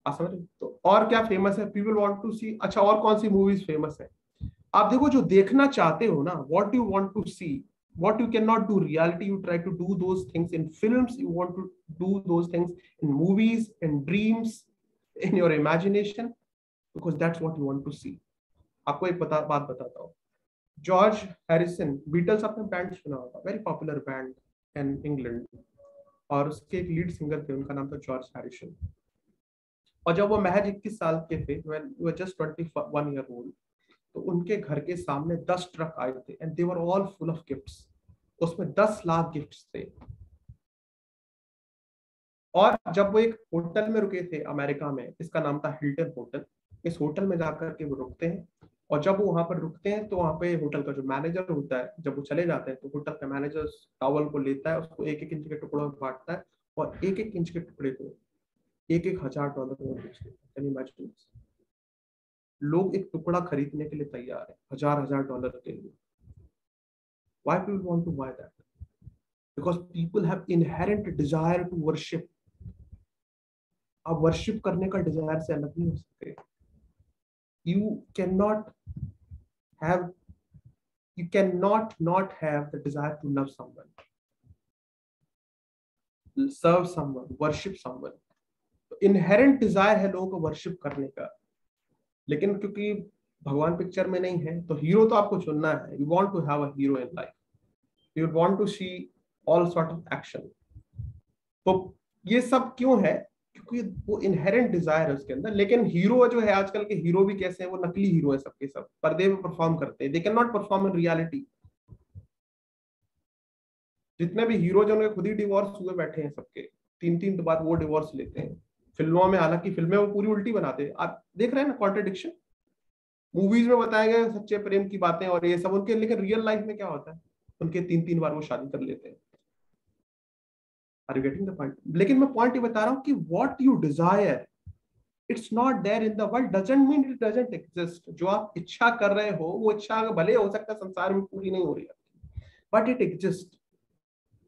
आप समझ रहे? तो और क्या फेमस है? People want to see. अच्छा, और कौन सी मूवीज फेमस है? आप देखो, जो देखना चाहते हो ना, what do you want to see? What you cannot do reality, you try to do those things in films. You want to do those things in movies, in dreams, in your imagination, because that's what you want to see. आपको एक बात बताता हूँ. George Harrison, Beatles आपने band सुना होगा, very popular band in England, और उसके एक लीड सिंगर थे, उनका नाम था जॉर्ज हैरिसन। और जब वो महज 21 साल के थे, when you were just 21 year old, तो उनके घर के सामने 10 ट्रक आए थे and they were all full of gifts. उसमें 10 लाख गिफ्ट्स थे। और जब वो एक होटल में रुके थे अमेरिका में, इसका नाम था हिल्टन होटल, इस होटल में जाकर के वो रुकते हैं, और जब वो वहां पर रुकते हैं तो वहां पे होटल का जो मैनेजर होता है, जब वो चले जाते हैं तो होटल का मैनेजर टॉवल को लेता है, उसको एक एक इंच के टुकड़ों में बांटता है, और एक एक इंच के टुकड़े को $1,000 में बेचते हैं। Can you imagine? लोग एक टुकड़ा खरीदने के लिए तैयार है $1,000 के लिए। Why people want to buy that? Because people have inherent desire to worship. आप वर्शिप करने का डिजायर से अलग नहीं हो सकते। You cannot not have the desire to love someone, serve someone, worship someone. Inherent desire है लोगों को वर्शिप करने का, लेकिन क्योंकि भगवान पिक्चर में नहीं है, तो हीरो तो आपको चुनना है। You want to have a hero in life, you want to see all sort of action. तो ये सब क्यों है? क्योंकि वो इनहेरेंट डिजायर है उसके अंदर। लेकिन हीरो जो है, आजकल के हीरो भी कैसे हैं? वो नकली हीरो है, सबके सब पर्दे में परफॉर्म करते हैं। They can not perform in reality. जितने भी हीरो जो खुद ही डिवोर्स हुए बैठे हैं सबके, 3-3 बार वो डिवोर्स लेते हैं फिल्मों में। हालांकि फिल्में वो पूरी उल्टी बनाते हैं। आप देख रहे हैं ना कॉन्ट्रडिक्शन। मूवीज में बताए गए सच्चे प्रेम की बातें और ये सब उनके, लेकिन रियल लाइफ में क्या होता है? उनके 3-3 बार वो शादी कर लेते हैं। Are you getting the point? लेकिन मैं पॉइंट ये बता रहा हूँ कि what you desire, it's not there in the world, doesn't mean it doesn't exist. जो आप इच्छा कर रहे हो, वो इच्छा भले हो सकता है संसार में पूरी नहीं हो रही है, but it exist.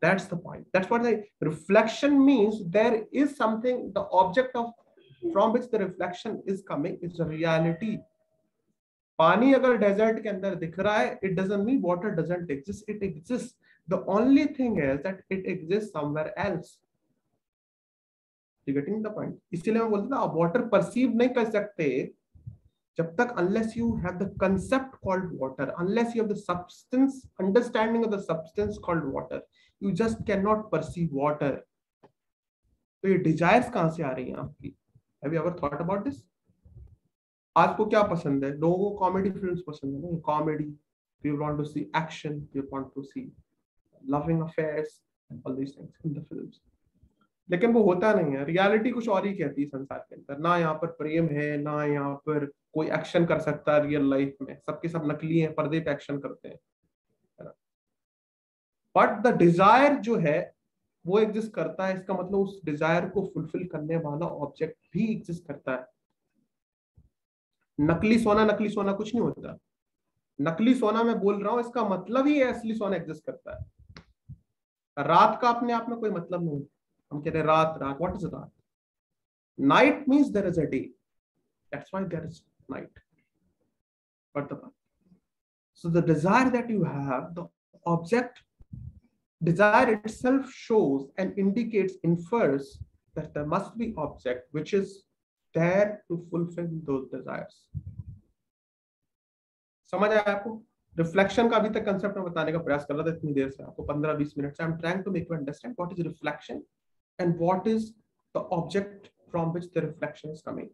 That's the point. That's what the reflection means. There is something, the object of from which the reflection is coming is a reality. पानी अगर डेजर्ट के अंदर दिख रहा है, it doesn't mean water doesn't exist. It exists. The only thing is that it exists somewhere else. You getting the point? इसीलिए मैं बोलता था, आप water perceive नहीं कर सकते जब तक, unless you have the concept called water, unless you have the substance, understanding of the substance called water, you just cannot perceive water. तो ये desires कहाँ से आ रही हैं आपकी? Have you ever thought about this? आपको क्या पसंद है? लोगों को कॉमेडी फिल्म्स पसंद है ना, comedy, you want to see action, you want to see loving affairs and all these things in the films. लेकिन वो होता नहीं है। रियलिटी कुछ और ही कहती है संसार के अंदर। ना यहाँ पर प्रेम है, ना यहाँ पर कोई एक्शन कर सकता है रियल लाइफ में। सबके सब नकली हैं, पर्दे पे एक्शन करते हैं। बट द डिजायर जो है वो एग्जिस्ट करता है। इसका मतलब उस डिजायर को फुलफिल करने वाला ऑब्जेक्ट भी एग्जिस्ट करता है। नकली सोना कुछ नहीं होता। नकली सोना मैं बोल रहा हूं, इसका मतलब ही असली सोना एग्जिस्ट करता है। रात का अपने आप में कोई मतलब नहीं। हम कहते हैं रात, what is raat? Night means there is a day, that's why there is night. But so the desire that you have, the object desire itself shows and indicates, infers that there must be object which is there to fulfill those desires. समझ आया आपको? Reflection का अभी तक concept में बताने का प्रयास कर रहा था इतनी देर से, आपको 15-20 मिनट से। I am trying to make you understand what is reflection and what is the object from which the reflection is coming.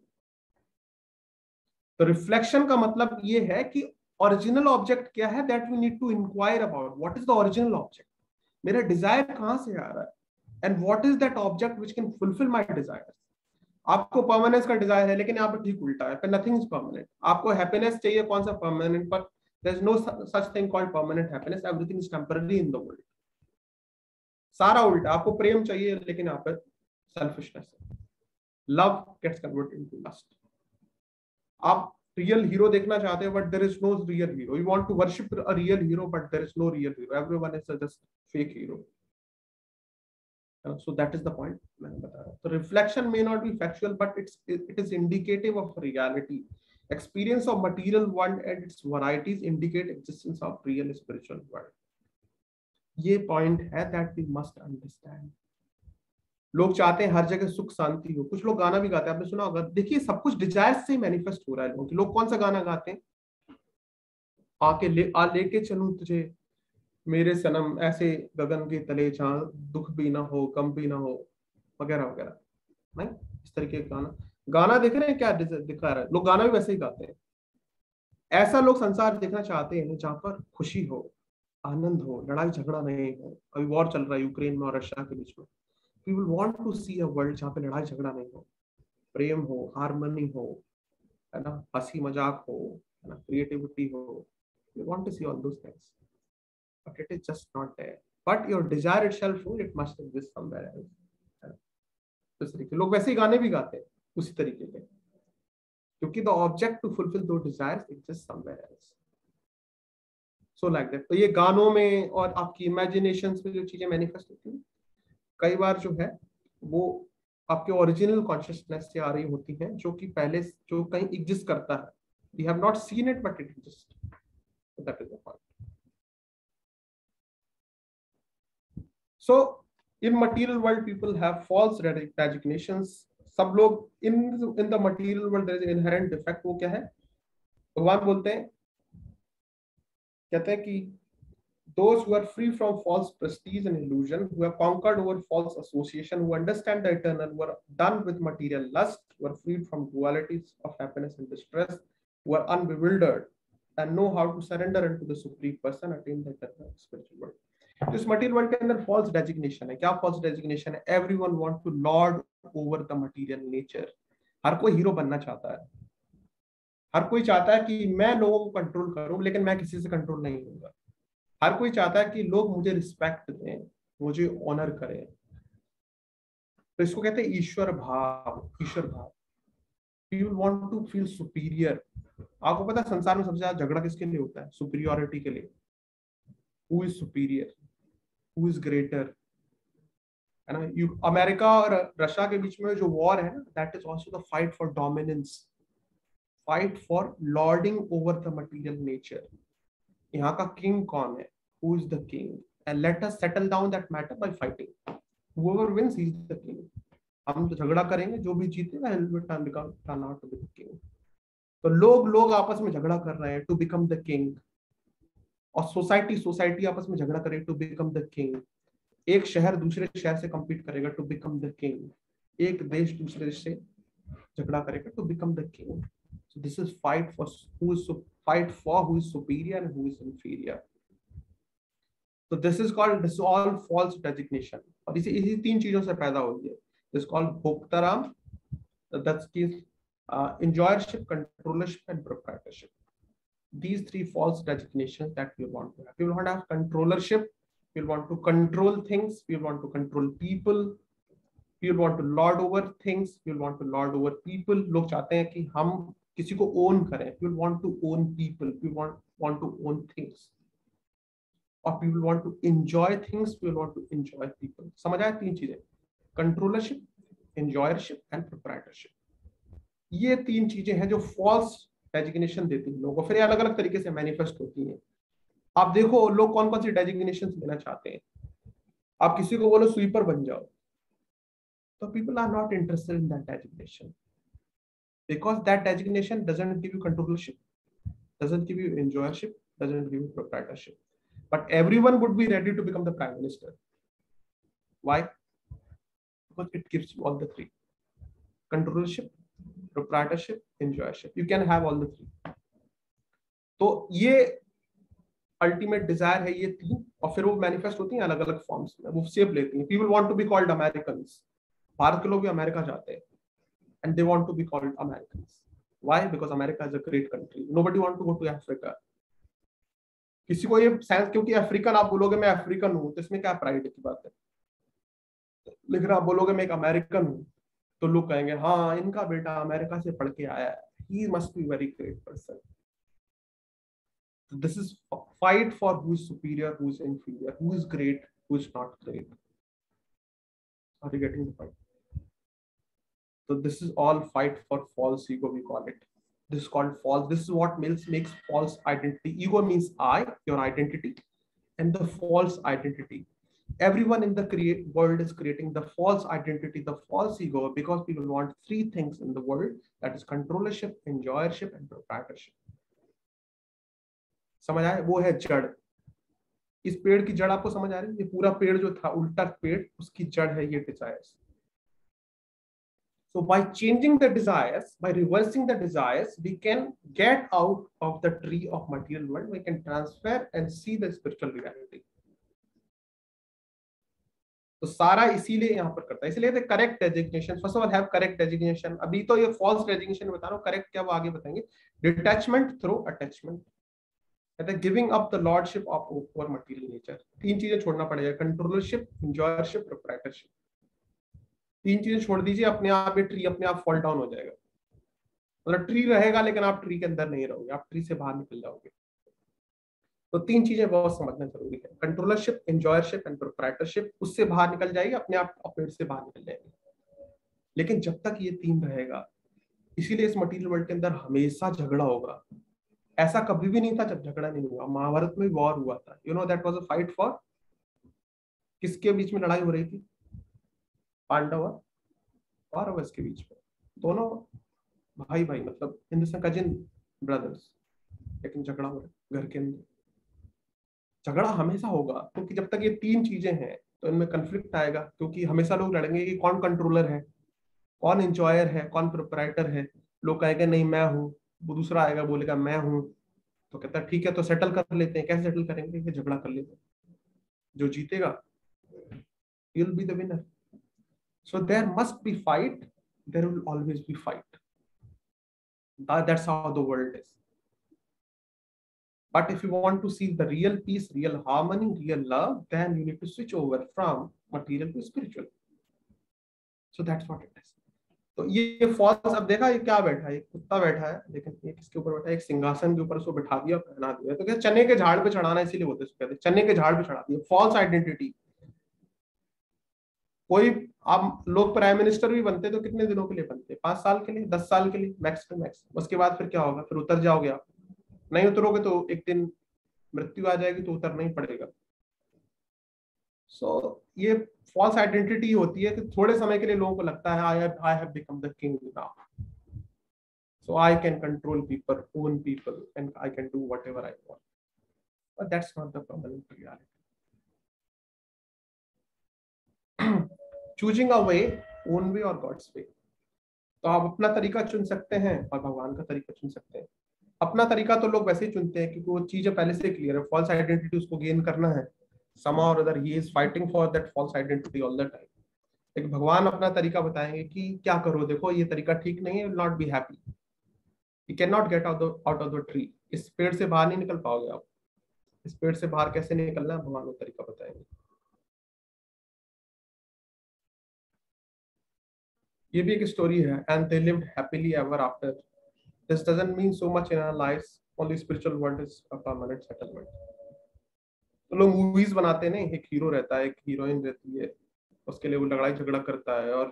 तो रिफ्लेक्शन का मतलब ये है कि ओरिजिनल ऑब्जेक्ट क्या है, that we need to inquire about. What is the original object? मेरा desire कहां से आ रहा है, and what is that object which can fulfil my desire. आपको परमानेंस का डिजायर है, लेकिन यहाँ पर ठीक उल्टा है, नथिंग इज परमानेंट। आपको हैप्पीनेस चाहिए, कौन सा परमानेंट? पर there is no such thing called permanent happiness, everything is temporary in the world. सारा उल्टा। आपको प्रेम चाहिए, लेकिन यहाँ पर सेल्फिशनेस है। Love gets converted into lust. आप रियल हीरो देखना चाहते हो, but there is no real hero. You want to worship a real hero, but there is no real hero. Everyone is just fake hero. So that is the point मैंने बता रहा हूं। तो reflection may not be factual, but it is indicative of reality. Experience of material world and its varieties indicate existence of real spiritual world. ये point है that we must understand. लोग चाहते हैं हर जगह सुख शांति हो। कुछ लोग गाना भी गाते हैं, आपने सुना होगा। देखिए, सब कुछ डिजायर से मैनिफेस्ट हो रहा है लोगों की। लोग कौन सा गाना गाते हैं? लेके चलूं तुझे मेरे सनम ऐसे गगन के तले जहाँ दुख भी ना हो गम भी ना हो, वगैरह वगैरह। नहीं, इस तरीके का गाना देख रहे हैं क्या दिखा रहा है, लोग गाना भी वैसे ही गाते हैं। ऐसा लोग संसार देखना चाहते हैं जहाँ पर खुशी हो, आनंद हो, लड़ाई झगड़ा नहीं हो। अभी वॉर चल रहा है यूक्रेन में और रशिया के बीच में। People want to see a world जहाँ पे लड़ाई झगड़ा नहीं हो, प्रेम हो, हार्मनी हो, है ना, हंसी मजाक हो, है ना, क्रिएटिविटी हो। You want to see all those things, but it is just not there. But your desire itself, it must exist somewhere else. इस तरीके लोग वैसे ही गाने भी गाते हैं उसी तरीके के, क्योंकि द ऑब्जेक्ट टू फुलफिल दो desires exist somewhere else. So like that. तो ये गानों में और आपकी इमेजिनेशंस में जो चीजें मैनिफेस्ट होती हैं, कई बार जो है वो आपके ओरिजिनल कॉन्शियसनेस से आ रही होती हैं, जो कि पहले जो कहीं एग्जिस्ट करता है। We have not seen it but it exist. That is the point. So in material world people have false designations. सब लोग in the material world there is inherent defect. वो क्या है? भगवान बोलते हैं, कहते हैं कि those who are free from false prestige and illusion, who have conquered over false association, who understand the eternal, who are done with material lust, who are freed from dualities of happiness and distress, who are unbewildered and know how to surrender unto the supreme person, attain the eternal spiritual world. तो इस material world के अंदर false designation है। क्या false designation है? Everyone want to lord over the material nature. हर कोई hero बनना चाहता है, हर कोई चाहता है कि मैं लोगों को कंट्रोल करूं, लेकिन मैं किसी से कंट्रोल नहीं होऊंगा। हर कोई चाहता है कि लोग मुझे रिस्पेक्ट दें, मुझे ऑनर करें। तो इसको कहते हैं ईश्वर भाव, ईश्वर भाव। People want to feel superior. आपको पता है संसार में सबसे ज्यादा झगड़ा किसके लिए होता है? सुपीरियरिटी के लिए। Who is superior, who is greater, है ना। अमेरिका और रशिया के बीच में जो वॉर है ना, that is also the fight for dominance, fight for lording over the material nature. यहाँ का किंग कौन है? Who is the king? And let us settle down that matter by fighting. Whoever wins, he is the king. हम तो झगड़ा करेंगे, जो भी जीतेगा he will turn out to be the king. तो लोग आपस में झगड़ा कर रहे हैं to become the king. और सोसाइटी आपस में झगड़ा करे to become the king. एक शहर दूसरे शहर से compete करेगा to become the king. एक देश दूसरे देश से झगड़ा करेगा to become the king. So this is fight for who is superior and who is inferior. So this is all false designation. और इसी तीन चीजों से पैदा होती है। This is called भोक्ताराम, that's enjoyership, controllership and proprietorship. These three false designations that we want to have. We want to have controllership, we want to control things, we want to control people, we want to lord over things, we want to lord over people. लोग चाहते हैं कि हम किसी को own करें. We want to own people, we want to own things. और people want to enjoy things, people want to enjoy people. समझ आया? तीन चीजें, कंट्रोलरशिप, एंजॉयरशिप एंड प्रोप्राइटरशिप। ये तीन चीजें हैं जो फॉल्स डेजिग्नेशन देती हैं लोगों को। फिर अलग अलग तरीके से मैनिफेस्ट होती हैं। आप देखो लोग कौन कौन सी डेजिग्नेशन देना चाहते हैं। आप किसी को बोलो स्वीपर बन जाओ, तो people are not interested in that designation because that designation doesn't give you controllership, doesn't give you enjoyership, doesn't give you proprietorship. But everyone would be ready to become the prime minister. Why? Because it gives you all the three: controllership, proprietorship, enjoyership. You can have all the three. तो ये ultimate Dzire है, ये तीन। और फिर वो manifest होती हैं अलग अलग फॉर्म्स में, वो शेप लेती हैं। People want to be called American. Bharat के लोग भी अमेरिका जाते हैं, and they want to be called American. Why? Because America is a great country. Nobody want to go to Africa. किसी को ये सेंस, क्योंकि अफ्रीकन आप बोलोगे मैं अफ्रीकन हूं, तो इसमें क्या प्राइड की बात है। लेकिन आप बोलोगे मैं एक अमेरिकन हूं, तो लोग कहेंगे हाँ इनका बेटा अमेरिका से पढ़ के आया है, he must be very great person. This is fight for who is superior, who is inferior, who is great, who is not great. Are you getting the point? So this is all fight for false ego, we call it. This is called false. This is what makes false identity. Ego means I, your identity, and the false identity. Everyone in the world is creating the false identity, the false ego, because people want three things in the world, that is controllership, enjoyership, and proprietorship. समझ आए? वो है जड़। इस पेड़ की जड़ आपको समझ आ रही है? ये पूरा पेड़ जो था, उल्टा पेड़, उसकी जड़ है ये desires. So by changing the desires, by reversing the desires, we can get out of the tree of material world. We can transfer and see the spiritual reality. तो सारा इसीलिए यहाँ पर करता है, इसलिए correct designation, first of all have correct designation. अभी तो ये फॉल्स डेजिग्नेशन बता रहा हूँ, करेक्ट क्या वो आगे बताएंगे। डिटैचमेंट थ्रू अटैचमेंट, कहते हैं giving up the lordship of over material nature. तीन चीजें छोड़ना पड़ेगा, कंट्रोलरशिप, एंजॉयरशिप, प्रोप्राइटरशिप। तीन चीजें छोड़ दीजिए, अपने आप ये ट्री अपने आप फॉल डाउन हो जाएगा। मतलब ट्री रहेगा लेकिन आप ट्री के अंदर नहीं रहोगे, आप ट्री से बाहर निकल जाओगे। तो तीन चीजें बहुत समझना जरूरी है, कंट्रोलरशिप, एंजॉयरशिप एंड प्रोप्राइटरशिप। उससे बाहर निकल जाएगी, अपने आप पेड़ से बाहर निकल जाएगी। लेकिन जब तक ये तीन रहेगा, इसीलिए इस मटेरियल वर्ल्ड के अंदर हमेशा झगड़ा होगा। ऐसा कभी भी नहीं था जब झगड़ा नहीं हुआ। महाभारत में वॉर हुआ था, you know that was a fight for, किसके बीच में लड़ाई हो रही थी? पांडव और कौरव के बीच में। दोनों भाई भाई, मतलब इन द कजिन ब्रदर्स, लेकिन झगड़ा हो रहा है घर के अंदर। झगड़ा हमेशा होगा, क्योंकि जब तक ये तीन चीजें हैं तो इनमें कंफ्लिक्ट आएगा। क्योंकि हमेशा लोग लड़ेंगे कि कौन कंट्रोलर है, कौन एंजॉयर है, कौन प्रोप्राइटर है। लोग कहेंगे नहीं मैं हूँ, वो दूसरा आएगा बोलेगा मैं हूँ। तो कहता है ठीक है तो सेटल कर लेते हैं। कैसे सेटल करेंगे? ये झगड़ा कर लेते हैं। जो जीतेगा he will be the winner. So there must be fight, there will always be fight. That's how the world is. But if you want to see the real peace, real harmony, real love, then you need to switch over from material to spiritual. So that's what it is. तो ये false, अब देखा ये क्या बैठा है, एक कुत्ता बैठा है, लेकिन ये किसके ऊपर बैठा है? एक सिंहासन के ऊपर उसको बिठा दिया, पहना दिया। तो क्या चने के झाड़ पे चढ़ाना, इसीलिए बोलते हैं, चने के झाड़ पे चढ़ा दिया। False identity. कोई आप लोग प्राइम मिनिस्टर भी बनते तो कितने दिनों के लिए बनते? 5 साल के लिए, 10 साल के लिए मैक्स टू मैक्स। उसके बाद फिर क्या होगा? फिर उतर जाओगे आप। नहीं उतरोगे तो एक दिन मृत्यु आ जाएगी, तो उतरना ही पड़ेगा। सो ये फॉल्स आइडेंटिटी होती है कि थोड़े समय के लिए लोगों को लगता है I have become the king now, so I can control people, own people, and I can do whatever I want. But that's not the permanent reality. Choosing a way, own way और God's वे। तो आप अपना तरीका चुन सकते हैं और भगवान का तरीका चुन सकते हैं। अपना तरीका तो लोग वैसे ही चुनते हैं क्योंकि वो चीजें पहले से क्लियर है। फॉल्स आइडेंटिटी उसको गेन करना है, somehow or other he is fighting for that false identity all the time. एक भगवान अपना तरीका बताएंगे कि क्या करो, देखो ये तरीका ठीक नहीं है, will not be happy, you cannot get out of the tree. इस पेड़ से बाहर नहीं निकल पाओगे आप। इस पेड़ से बाहर कैसे निकलना है, भगवान वो तरीका बताएंगे। ये भी एक स्टोरी है, and they lived happily ever after. This doesn't mean so much in our lives, only spiritual world is a permanent settlement. तो लोग मूवीज बनाते हैं ना, एक हीरो रहता है, एक हीरोइन रहती है, उसके लिए वो लड़ाई झगड़ा करता है और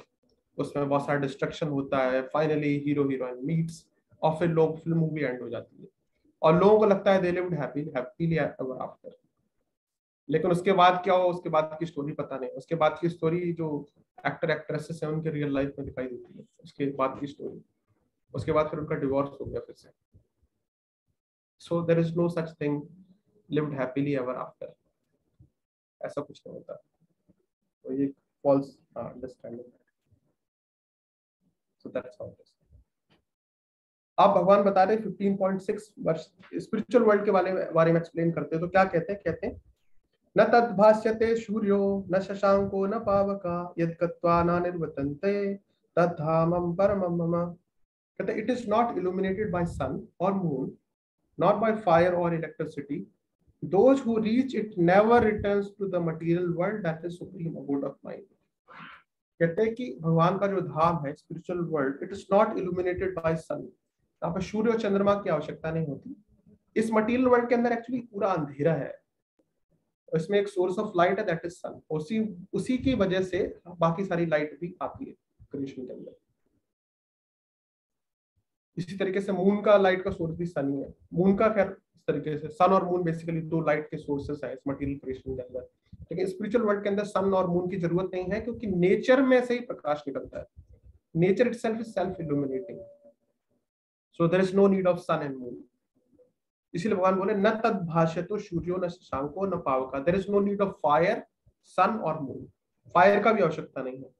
उसमें बहुत सारा डिस्ट्रक्शन होता है। फाइनली हीरो हीरोइन मीट्स और फिर लोग फिल्म मूवी एंड हो जाती है और लोगों को लगता है दे लिव्ड हैप्पीली एवर आफ्टर। लेकिन उसके बाद क्या हो, उसके बाद की स्टोरी पता नहीं। उसके बाद की स्टोरी जो एक्टर एक्ट्रेसेस है उनके रियल लाइफ में दिखाई देती है, उसके बाद की स्टोरी। उसके बाद फिर उनका डिवोर्स हो गया फिर से। So there is no such thing lived happily ever after, ऐसा कुछ नहीं होता। तो ये फॉल्स अंडरस्टैंडिंग है। So that's how it is. अब भगवान बता रहे 15.6 वर्ष स्पिरिचुअल वर्ल्ड के बारे में एक्सप्लेन करते हैं। तो क्या कहते हैं? कहते हैं न तद्भास्यते सूर्यो न शशांको न पावका यद गत्वा न निर्वतन्ते तद्धामं परमं मम। कहते it is not illuminated by sun और मून, नॉट बाय फायर और electricity. Those who reach it never returns to the material world, that is supreme abode of mind. कहते हैं कि भगवान का जो धाम है spiritual world, it is not illuminated by sun. यहाँ पर सूर्य और चंद्रमा की आवश्यकता नहीं होती। इस मटेरियल वर्ल्ड के अंदर एक्चुअली पूरा अंधेरा है, इसमें एक सोर्स ऑफ लाइट है, दैट इज सन। उसी की वजह से बाकी सारी लाइट भी आती है क्रिएशन के अंदर। इसी तरीके से मून का लाइट का सोर्स भी सन ही है। मून का खैर इस तरीके से सन और मून बेसिकली दो लाइट के सोर्सेस है इस मटेरियल क्रिएशन के अंदर। लेकिन स्पिरिचुअल वर्ल्ड के अंदर सन और मून की जरूरत नहीं है, क्योंकि नेचर में से ही प्रकाश निकलता है। Nature itself is self illuminating, so there is no need of sun and moon. इसीलिए भगवान बोले न तद भाष्यतो सूर्यो न शशांको न पावका, there is no need of fire, sun और मून। फायर का भी आवश्यकता नहीं है।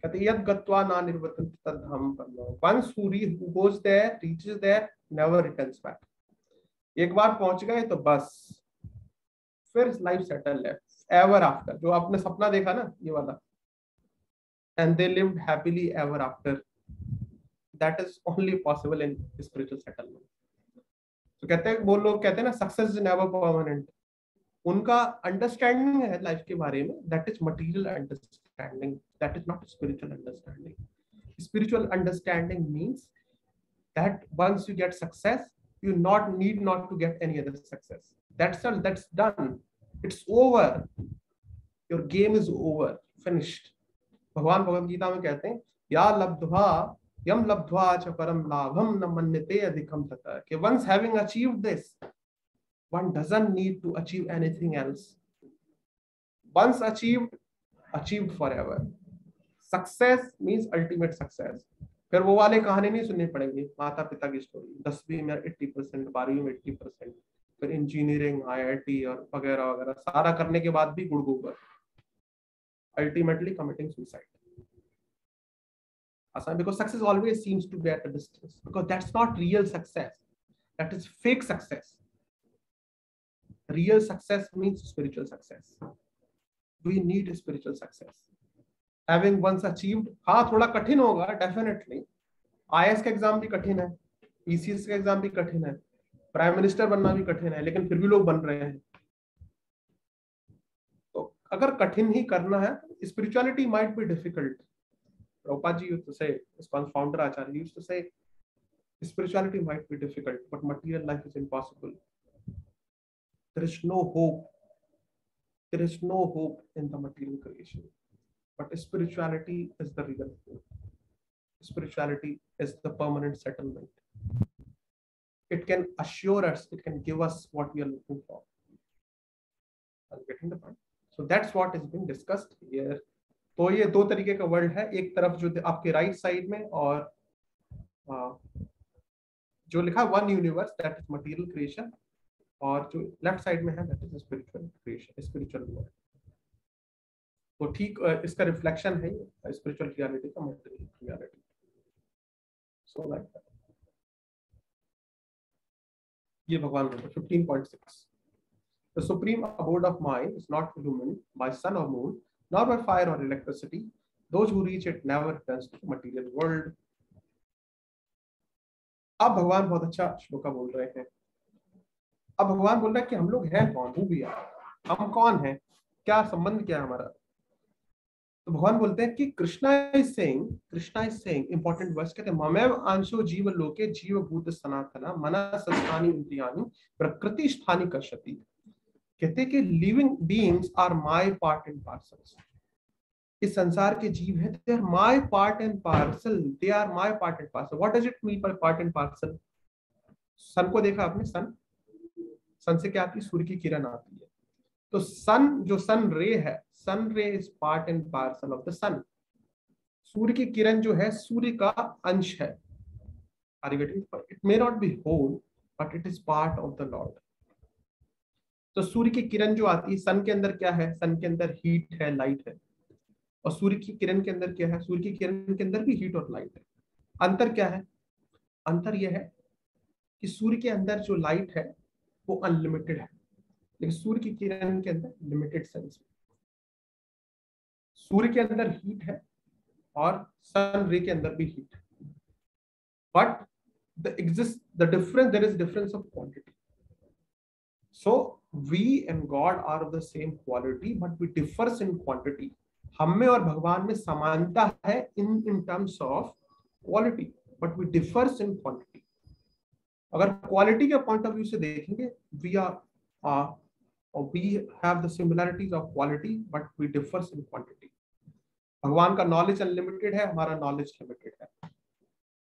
कहते यद गत्वा ना निर्वर्तन्ते तद धाम परमम, once who goes there reaches there never returns back. एक बार पहुंच गए तो बस फिर लाइफ सेटल है, एवर आफ्टर। जो आपने सपना देखा ना ये वाला, and they lived happily ever after, that is only possible in spiritual settlement. तो कहते हैं, वो लोग कहते हैं ना सक्सेस इज नेवर परमानेंट। उनका अंडरस्टैंडिंग है लाइफ के बारे में, that is material understanding, that is not spiritual understanding. Spiritual understanding means that once you get success, you need not to get any other success. That's all, that's done, it's over, your game is over, finished. भगवान भगवद गीता में कहते हैं या लब्ध्वा यम लब्ध्वा च परम लाभम न मन्यते अधिकम तथा, कि once having achieved this, one doesn't need to achieve anything else. Once achieved forever. Success means ultimate success. फिर वो वाले कहानी नहीं सुननी पड़ेगी, माता पिता की स्टोरी, 10वीं में 80%, 12वीं में 80%, फिर इंजीनियरिंग IIT और वगैरह वगैरह सारा करने के बाद भी गुड़गुड़, ultimately committing suicide. Because success always seems to be at a distance, because that's not real success, that is fake success. Real success means spiritual success. We need spiritual success. Having once achieved, हाँ थोड़ा कठिन होगा definitely, IAS का exam भी कठिन है, PCS का exam भी कठिन है, प्राइम मिनिस्टर बनना भी कठिन है, लेकिन फिर भी लोग बन रहे हैं। तो अगर कठिन ही करना है, spirituality might be difficult. Prabhupada ji used to say, ISKCON's founder Acharya used to say, spirituality might be difficult, but material life is impossible. There is no hope. There is no hope in the material creation. But spirituality is the real hope. Spirituality is the permanent settlement. It can assure us, it can give us what we are looking for. Are you getting the point? So that's what is being discussed here. तो ये दो तरीके का world है, एक तरफ जो आपके राइट साइड में और जो लिखा one universe, that is material creation, और जो लेफ्ट साइड में है that is spiritual creation, spiritual world. तो ठीक इसका रिफ्लेक्शन है स्पिरिचुअल रियलिटी का material reality. So like that. ये भगवान 15.6, The supreme abode of mind is not illumined by sun or moon, nor by fire or electricity. Those who reach it never returns to the material world. अब भगवान बहुत अच्छा श्लोका बोल रहे हैं। अब भगवान बोल रहे हैं कि हम लोग हैं कौन, हु वी आर, हम कौन हैं, क्या संबंध क्या है हमारा। तो भगवान बोलते हैं कि Krishna is saying important words, कहते हैं ममेव अंशो जीव लोके जीव भूत सनातना मनसस्थानि इंद्रियाणि प्रकृति स्थानि कर्षति। कहते कि living beings are my part and parcels. इस संसार के जीव हैं, they are my part and parcel, they are my part and parcel. What does it mean by part and parcel? Sun को देखा आपने, सन से क्या आती है, सूर्य की किरण आती है। तो सन, जो सन रे है, sun ray is part and parcel of the sun. सूर्य की किरण जो है सूर्य का अंश है। Are you getting? It may not be whole but it is part of the lord. तो सूर्य की किरण जो आती है, सन के अंदर क्या है, सन के अंदर हीट है, लाइट है, और सूर्य की किरण के अंदर क्या है, सूर्य की किरण के अंदर भी हीट और लाइट है। अंतर क्या है? अंतर यह है कि सूर्य के अंदर जो लाइट है वो अनलिमिटेड है, लेकिन सूर्य की किरण के अंदर लिमिटेड सेंस में। सूर्य के अंदर हीट है और सन रे के अंदर भी हीट है, but there is difference of quantity. So we and God are of the same quality, but we differs in quantity. हम में और भगवान में समानता है in terms of quality, but we differs in quantity. अगर क्वालिटी के पॉइंट ऑफ व्यू से देखेंगे, we have the similarities of quality, but we differs in quantity. भगवान का नॉलेज अनलिमिटेड है, हमारा नॉलेज लिमिटेड है।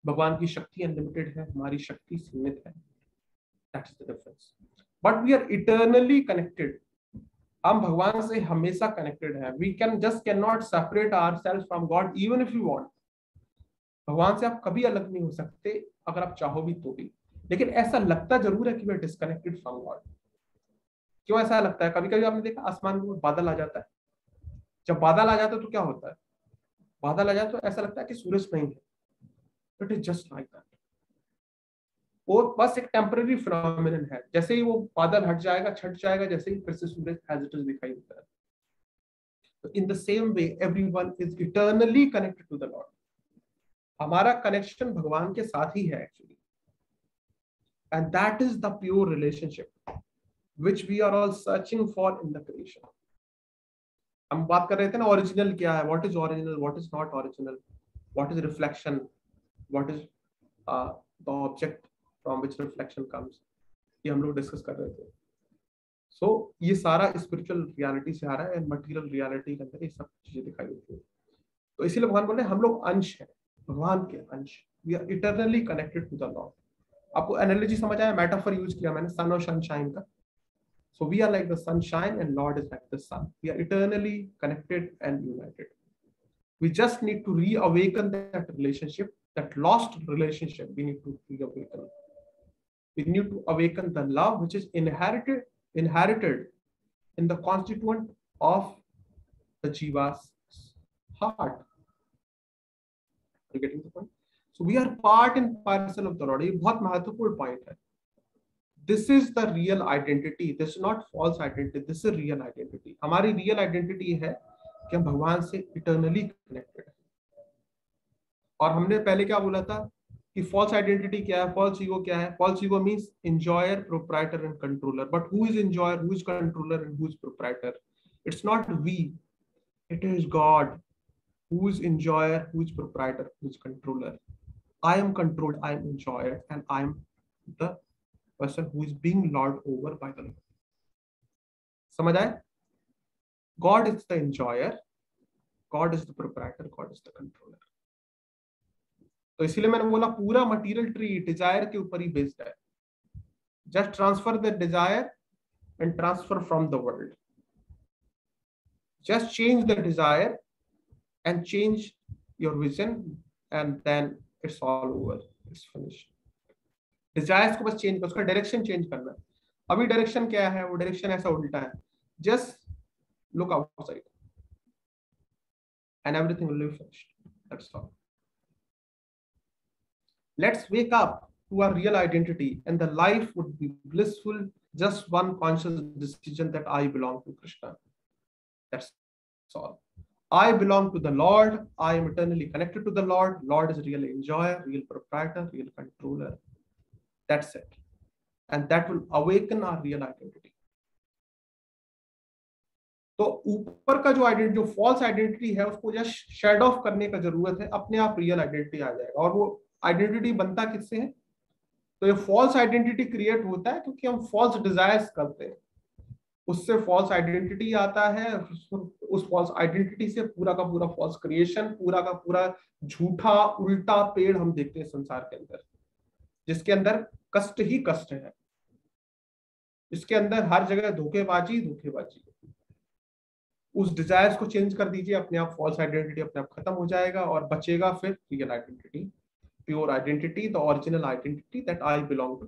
भगवान की शक्ति अनलिमिटेड है, हमारी शक्ति सीमित है। That's the difference. But we are eternally connected. हम भगवान से हमेशा कनेक्टेड है। We cannot separate ourselves from God even if we want. भगवान से आप कभी अलग नहीं हो सकते अगर आप चाहो भी तो भी। लेकिन ऐसा लगता जरूर है कि we are disconnected from God. क्यों ऐसा लगता है? कभी कभी आपने देखा आसमान में बादल आ जाता है, जब बादल आ जाता है तो क्या होता है? बादल आ जाए तो ऐसा लगता है कि सूरज नहीं है। It is just like that. वो बस एक टेम्पररी फिनोमिनन है। जैसे ही वो बादल हट जाएगा, छट जाएगा, जैसे ही फिर से सूरज एज इट इज दिखाई देता है। तो in the same way everyone is eternally connected to the Lord. हमारा कनेक्शन भगवान के साथ ही है actually, and that is the pure relationship which we are all searching for in the creation. हम बात कर रहे थे ना ओरिजिनल क्या है, what is original, what is not original, what is reflection, what is the object from which reflection comes, ये हम लोग डिस्कस कर रहे थे। सो ये सारा स्पिरिचुअल रियलिटी से आ रहा है, एंड मटेरियल रियलिटी के अंदर ये सब चीजें दिखाई देती है। तो इसीलिए भगवान बोल रहे हैं हम लोग अंश हैं, भगवान के अंश। We are eternally connected to the Lord. आपको एनालॉजी समझ आया? मेटाफर यूज किया मैंने सन और सनशाइन का। So we are like the sunshine and Lord is like the sun. We are eternally connected and united. We just need to reawaken that relationship, that lost relationship. We need to reawaken. We need to awaken the love which is inherited in the constituent of the Jiva's heart. Are you getting the point? So we are part and parcel of the Lord. ये बहुत महत्वपूर्ण point है. This is the real identity. This is not false identity. This is real identity. हमारी real identity है कि हम भगवान से eternally connected हैं। और हमने पहले क्या बोला था कि false identity क्या है, false ego क्या है? False ego means enjoyer, proprietor and controller. But who is enjoyer, who is controller and who is proprietor? It's not we. It is God. Who is enjoyer, who is proprietor, who is controller? I am controlled, I am enjoyer, and I am the person who is being lorded over by the Lord. समझ आए? God is the enjoyer, God is the proprietor, God is the controller. तो इसीलिए मैंने बोला पूरा material tree desire के ऊपर ही बेस्ड है। Just transfer the desire and transfer from the world. Just change the desire and change your vision and then it's all over, it's finished. Desires को बस चेंज, उसका डायरेक्शन चेंज करना है। अभी डायरेक्शन क्या है? वो डायरेक्शन ऐसा उल्टा है। Just look outside and everything will be finished, that's all. Let's wake up to our real identity and the life would be blissful, just one conscious decision that I belong to Krishna. That's all. I belong to the Lord. I am eternally connected to the Lord. Lord is real enjoyer, real proprietor, real controller. That's it. And that will awaken our real identity. तो ऊपर का जो identity, जो false identity है, उसको just shade of करने का जरूरत है, अपने आप रियल आइडेंटिटी आ जाएगा। और वो आइडेंटिटी बनता किससे है? तो ये फॉल्स आइडेंटिटी क्रिएट होता है क्योंकि हम फॉल्स डिजायर्स करते हैं, उससे फॉल्स आइडेंटिटी आता है। उस फॉल्स आइडेंटिटी से पूरा का पूरा फॉल्स क्रिएशन, पूरा का पूरा झूठा उल्टा पेड़ हम देखते हैं संसार के अंदर, जिसके अंदर कष्ट ही कष्ट है, जिसके अंदर हर जगह धोखेबाजी धोखेबाजी। उस डिजायर्स को चेंज कर दीजिए, अपने आप फॉल्स आइडेंटिटी अपने आप खत्म हो जाएगा और बचेगा फिर real identity, pure identity, the original identity that I belong to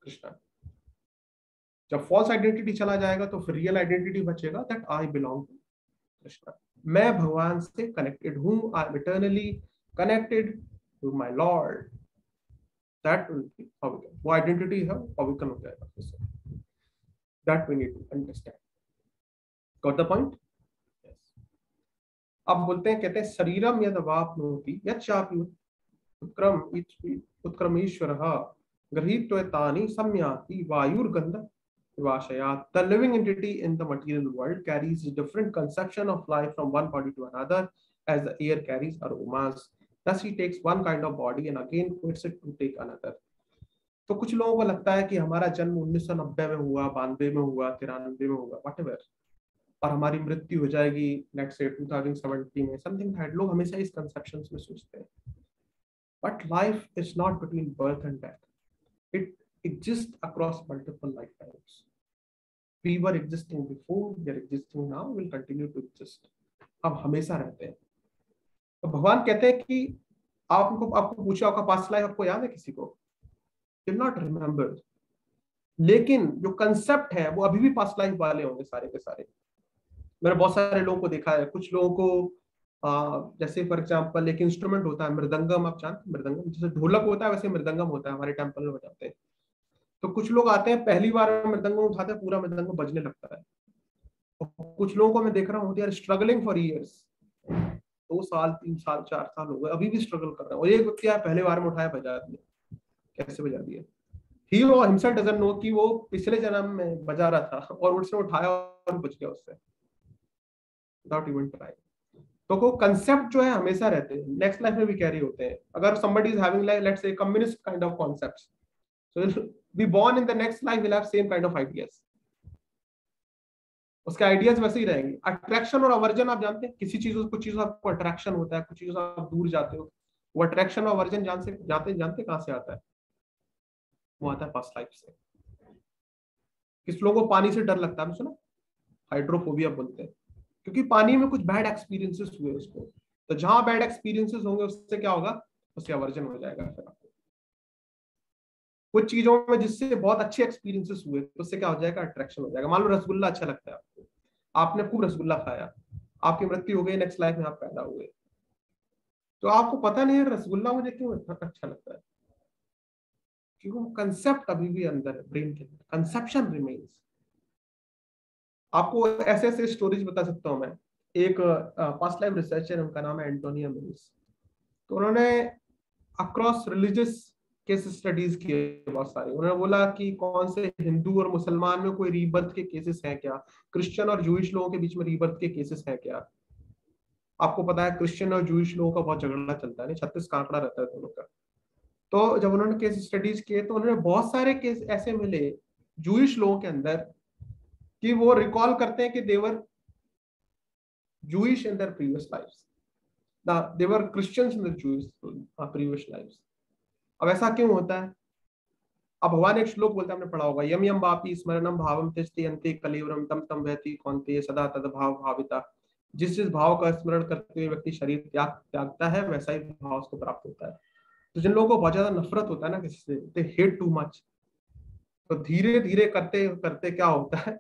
Krishna. जब false identity चला जाएगा तो फिर real identity बचेगा, that I belong to Krishna. मैं भगवान से connected हूँ, I am eternally connected to my Lord. That will be awaken. वो identity है, awaken हो जाएगा। That we need to understand. Got the point? Yes. अब बोलते हैं, कहते हैं शरीरम यद वाप्नोति यच्चापि उत्क्रमेश्वरः गृहीत्वैतानि सम्याति वायुर्गन्ध विवाशयात्. The living entity in the material world carries a different conception of life from one body to another as the air carries aromas. Thus he takes one kind of body and again quits it to take another. तो कुछ लोगों को लगता है कि हमारा जन्म 1990 में हुआ, 92 में हुआ, 93 में हुआ, whatever, और हमारी मृत्यु हो जाएगी नेक्स्ट से 2070 में, समथिंग दैट। लोग हमेशा इस कंसेप्शंस में सोचते हैं। But life is not between birth and death. It exists across multiple lifetimes. We were existing before, we are existing now, will continue to exist. हम हमेशा रहते हैं। तो भगवान कहते हैं कि आपको पूछा आपका पास्ट लाइफ आपको याद है किसी को? विल नॉट रिमेम्बर, लेकिन जो कंसेप्ट है वो अभी भी पास्ट लाइफ वाले होंगे सारे के सारे। मैंने बहुत सारे लोगों को देखा है, कुछ लोगों को जैसे फॉर एग्जाम्पल एक इंस्ट्रूमेंट होता है मृदंगम, आप जानते हैं मृदंगम, जैसे ढोलक होता है वैसे मृदंगम होता है, हमारे टेम्पल में बजाते हैं। तो कुछ लोग आते हैं पहली बार मृदंगम उठाते हैं, पूरा मृदंगम बजने लगता है। कुछ लोगों को मैं देख रहा हूँ यार स्ट्रगलिंग फॉर ईयर्स, 2 साल 3 साल 4 साल हो गए, अभी भी स्ट्रगल कर रहा है। और एक व्यक्ति पहले बार में उठाया, बजा दिया। कैसे बजा दिया? ही वो हिमसेल्फ डजंट नो कि वो पिछले जन्म में बजा रहा था और उसने उठाया और बच गया उससे, विदाउट इवन ट्राई। तो वो कंसेप्ट जो है हमेशा रहते हैं, नेक्स्ट लाइफ में भी कैरी होते हैं। अगर somebody is having like let's say communist kind of concepts, so will be born in the next life will have same kind of ideas, उसके आइडियाज वैसे ही रहेंगे। अट्रैक्शन और अवर्जन आप जानते हैं, किसी चीजों कुछ चीजों आपको अट्रैक्शन होता है, कुछ चीजों से आप दूर जाते हो। वो अट्रैक्शन और अवर्जन जानते कहां से आता है? वो आता है पास्ट लाइफ से। किस लोगों को पानी से डर लगता है, सुना? हाइड्रोफोबिया बोलते हैं, क्योंकि पानी में कुछ बैड एक्सपीरियंसेस हुए उसको। तो जहां बैड एक्सपीरियंसेस होंगे उससे क्या होगा? उससे अवर्जन हो जाएगा। फिर आपको कुछ चीजों में जिससे बहुत अच्छे एक्सपीरियंसेस हुए तो उससे क्या हो जाएगा? अट्रैक्शन हो जाएगा। मान लो रसगुल्ला अच्छा लगता है आपको, आपने खूब रसगुल्ला खाया, आपकी मृत्यु हो गई, नेक्स्ट लाइफ में आप पैदा हुए, तो आपको पता नहीं है रसगुल्ला मुझे क्यों अच्छा लगता है, क्योंकि वो कंसेप्ट अभी भी अंदर है, ब्रेन के अंदर कंसेप्शन रिमेन्स। आपको ऐसे ऐसे स्टोरीज बता सकता हूं मैं। एक पास्ट लाइफ रिसर्चर, उनका नाम है एंटोनिया मिल्स। तो उन्होंने अक्रॉस रिलीजियस केस स्टडीज किए बहुत सारे। उन्होंने बोला कि कौन से हिंदू और मुसलमान में कोई रीबर्थ के केसेस हैं क्या, क्रिश्चियन और जूइश लोगों के बीच में रीबर्थ के केसेस हैं क्या। आपको पता है क्रिश्चियन और जूइश लोगों का बहुत झगड़ा चलता है, 36 का आंकड़ा रहता है दोनों का। तो जब उन्होंने केस स्टडीज किए तो उन्होंने बहुत सारे केस ऐसे मिले जूइश लोगों के अंदर कि वो रिकॉल करते हैं कि देवर Jewish in their previous lives. Now, they were Christians in the Jewish previous lives. अब ऐसा क्यों होता है? अब भगवान एक श्लोक बोलते हैं, हमने पढ़ा होगा, यम यम वापि स्मरणम भावम त्यजति अन्ते कलेवरम तम तम वहति कौन्तेय सदा तद भाव भाविता। जिस जिस भाव का स्मरण करते हुए व्यक्ति शरीर त्यागता है, वैसा ही भाव उसको प्राप्त होता है। तो जिन लोगों को बहुत ज्यादा नफरत होता है ना किसी से, दे हेट टू मच, तो धीरे धीरे करते करते क्या होता है,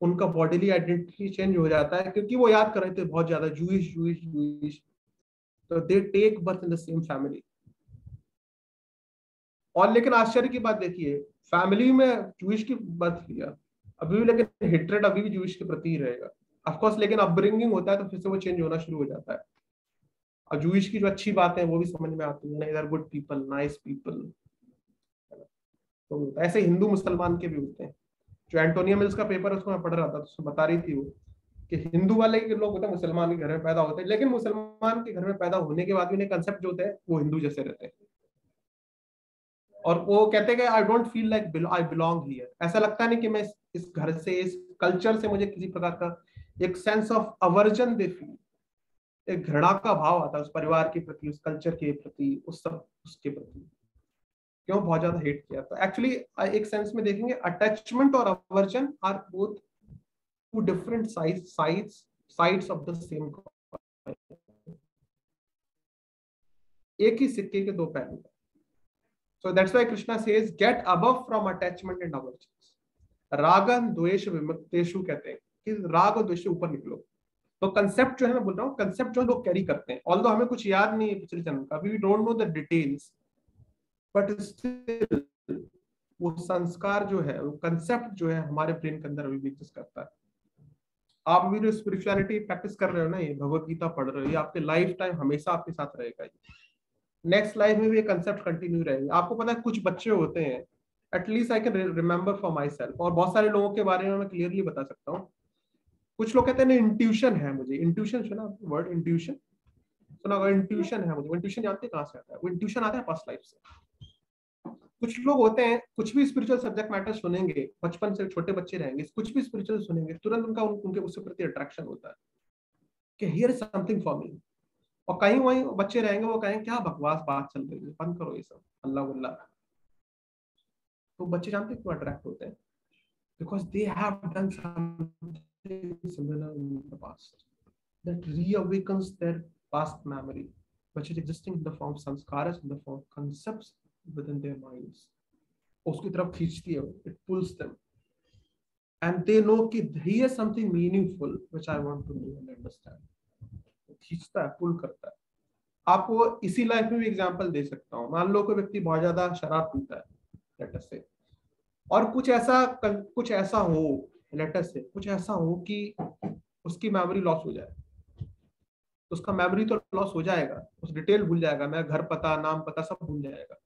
उनका बॉडीली आइडेंटिटी चेंज हो जाता है, क्योंकि वो याद कर रहे थे बहुत ज्यादा जूइश जूइश जूइश, तो they take birth in the same family. और लेकिन आश्चर्य की बात देखिए, फैमिली में जूइश की बर्थ लिया अभी भी, लेकिन हेट्रेड अभी भी जूइश के प्रति ही रहेगा ऑफकोर्स। लेकिन अपब्रिंगिंग होता है तो फिर से वो चेंज होना शुरू हो जाता है, और जूइश की जो अच्छी बातें हैं वो भी समझ में आती है, इधर गुड पीपल, नाइस पीपल। तो ऐसे हिंदू मुसलमान के भी होते हैं। जो एंटोनिया मिल्स का पेपर है उसको मैं पढ़ रहा था, तो उसमें बता रही थी वो कि हिंदू वाले के लोग होते हैं, मुसलमान के घर में पैदा होते हैं, लेकिन मुसलमान के घर में पैदा होने के बाद भी उन्हें कंसेप्ट जो होते हैं वो हिंदू जैसे रहते हैं। और वो कहते हैं कि I don't feel like I belong here, ऐसा लगता नहीं कि मैं इस घर से, इस कल्चर से मुझे किसी प्रकार का एक sense of aversion they feel, एक घृणा का भाव आता है उस परिवार के प्रति, उस कल्चर के प्रति, उस सब उसके प्रति। क्यों बहुत ज्यादा हेट किया? तो एक्चुअली एक सेंस में देखेंगे अटैचमेंट और aversion are both two different sides of the same coin. एक ही सिक्के के दो पहलू। So that's why Krishna says, get above from attachment and aversions. रागन द्वेष विमुक्तेषु कहते हैं कि राग और द्वेष से ऊपर निकलो। तो कंसेप्ट जो है, मैं बोल रहा हूँ कंसेप्ट जो लोग कैरी करते हैं, ऑल्दो हमें कुछ याद नहीं है पिछले जन्म का, we don't know the details, but still वो संस्कार जो है, वो कंसेप्ट जो है हमारे ब्रेन के अंदर अभी भी एग्जिस्ट करता है। आप अभी जो स्पिरिचुअलिटी प्रैक्टिस कर रहे हो ना, ये भगवत गीता पढ़ रहे हो, ये आपके लाइफ टाइम हमेशा आपके साथ रहेगा। नेक्स्ट लाइफ में भी ये कंसेप्ट कंटिन्यू रहेंगे। आपको पता है कुछ बच्चे होते हैं, at least I can remember for my self, और बहुत सारे लोगों के बारे में मैं क्लियरली बता सकता हूँ। कुछ लोग कहते हैं इंट्यूशन है मुझे, इंट्यूशन सुना वर्ड? इंट्यूशन सुना होगा, इंट्यूशन है मुझे। इंट्यूशन जानते हैं कहाँ से आता है? वो इंट्यूशन आता है पास्ट लाइफ से। कुछ लोग होते हैं, कुछ भी स्पिरिचुअल सब्जेक्ट मैटर सुनेंगे, बचपन से छोटे बच्चे रहेंगे, कुछ भी स्पिरिचुअल सुनेंगे, तुरंत उनके उसके प्रति अट्रैक्शन होता है कि here is something for me. और कहीं वहीं बच्चे रहेंगे, वो कहेंगे क्या बकवास बात चल रही है, बंद करो ये सब अल्लाह वल्लाह। तो बच्चे जानते क्यों अट्रैक्ट होते हैं? Because they have done something similar in the past that reawakens their past memory which is existing in the form of sanskaras, in the form of concepts within their minds. उसकी तरफ खींचती है, it pulls them and they know कि here something meaningful which I want to know and understand. खींचता है, पुल करता है। आपको इसी लाइफ में भी एग्जांपल दे सकता हूँ। मान लो कोई व्यक्ति बहुत ज्यादा शराब पीता है, लेट अस से, और कुछ ऐसा हो, लेट अस से कुछ ऐसा हो कि उसकी मेमोरी लॉस हो जाए, तो उसका मेमोरी तो लॉस हो जाएगा, उस डिटेल भूल जाएगा, मैं घर पता नाम पता सब भूल जाएगा,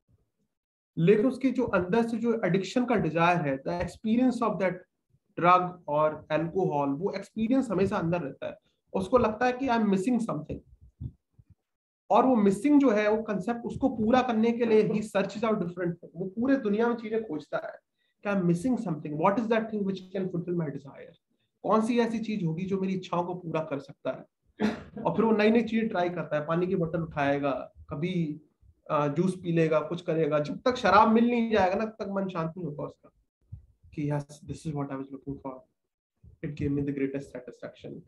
लेकिन उसकी जो अंदर से जो एडिक्शन का डिजायर है, the experience of that drug और अल्कोहल, वो एक्सपीरियंस हमेशा अंदर रहता है। उसको लगता है कि आई एम मिसिंग समथिंग, और वो मिसिंग जो है वो कंसेप्ट उसको पूरा करने के लिए ही सर्चेस आउट डिफरेंट, वो पूरे दुनिया में चीजें खोजता है कि I am missing something, what is that thing which can fulfil my desire, कौन सी ऐसी चीज होगी जो मेरी इच्छाओं को पूरा कर सकता है। और फिर वो नई नई चीजें ट्राई करता है, पानी की बोतल उठाएगा, कभी जूस पी लेगा, कुछ करेगा, जब तक शराब मिल नहीं जाएगा ना तब तक मन शांत नहीं होगा उसका कि yes this is what I was looking for, it give me the greatest satisfaction.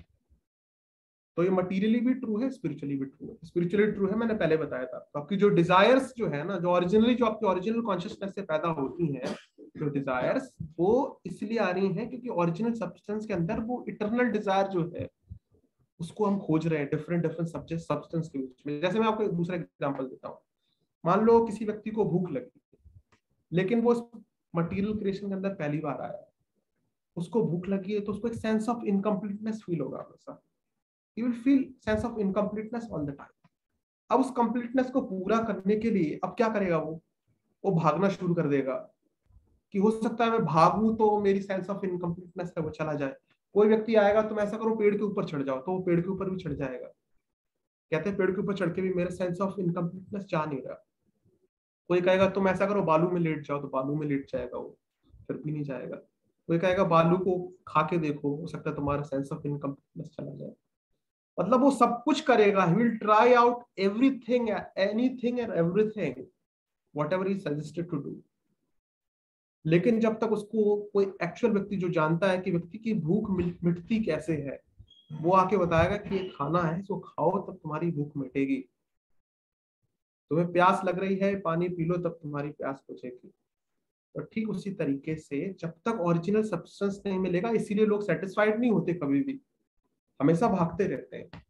तो ये मटीरियली भी ट्रू है, स्पिरिचुअली भी ट्रू है। स्पिरिचुअली ट्रू है, मैंने पहले बताया था। तो आपकी जो डिजायर्स जो है ना, जो ओरिजिनली जो आपकी ओरिजिनल कॉन्शियसनेस से पैदा होती हैं, जो डिजायर्स, वो इसलिए आ रही हैं क्योंकि ओरिजिनल सब्सटेंस के अंदर वो इटर्नल डिजायर जो है उसको हम खोज रहे हैं डिफरेंट सब्सटेंस के बीच में। जैसे मैं आपको एक दूसरा एग्जांपल देता हूँ। मान लो किसी व्यक्ति को भूख लगी, लेकिन वो मटीरियल क्रिएशन के अंदर पहली बार आया, उसको भूख लगी है, तो उसको एक सेंस ऑफ इनकम्प्लीटनेस फील होगा हमेशा। You will feel sense of incompleteness all the time. अब उस कंप्लीटनेस को पूरा करने के लिए अब क्या करेगा वो भागना शुरू कर देगा कि हो सकता है मैं भागूं तो मेरी सेंस ऑफ इनकम्प्लीटनेस है वो चला जाए। कोई व्यक्ति आएगा, तुम ऐसा करो पेड़ के ऊपर चढ़ जाओ, तो वो पेड़ के ऊपर भी चढ़ जाएगा। कहते हैं पेड़ के ऊपर चढ़ के भी मेरा सेंस ऑफ इनकम्प्लीटनेस जा नहीं रहा। कोई कहेगा तुम ऐसा करो बालू में लेट जाओ, तो बालू में लेट जाएगा वो, फिर भी नहीं जाएगा। कोई कहेगा बालू को खा के देखो, हो सकता है तुम्हारा सेंस ऑफ इनकम्प्लीटनेस चला जाए। मतलब वो सब कुछ करेगा, he will try out everything, anything and everything, whatever he suggested to do। लेकिन जब तक उसको कोई एक्चुअल व्यक्ति जो जानता है कि व्यक्ति की भूख मिटती कैसे है, वो आके बताएगा कि ये खाना है, इसको खाओ तब तुम्हारी भूख मिटेगी। तुम्हें प्यास लग रही है, पानी पी लो तब तुम्हारी प्यास बुझेगी। तो ठीक उसी तरीके से जब तक ओरिजिनल सब्सटेंस नहीं मिलेगा, इसीलिए लोग सेटिस्फाइड नहीं होते, कभी भी हमेशा भागते रहते हैं।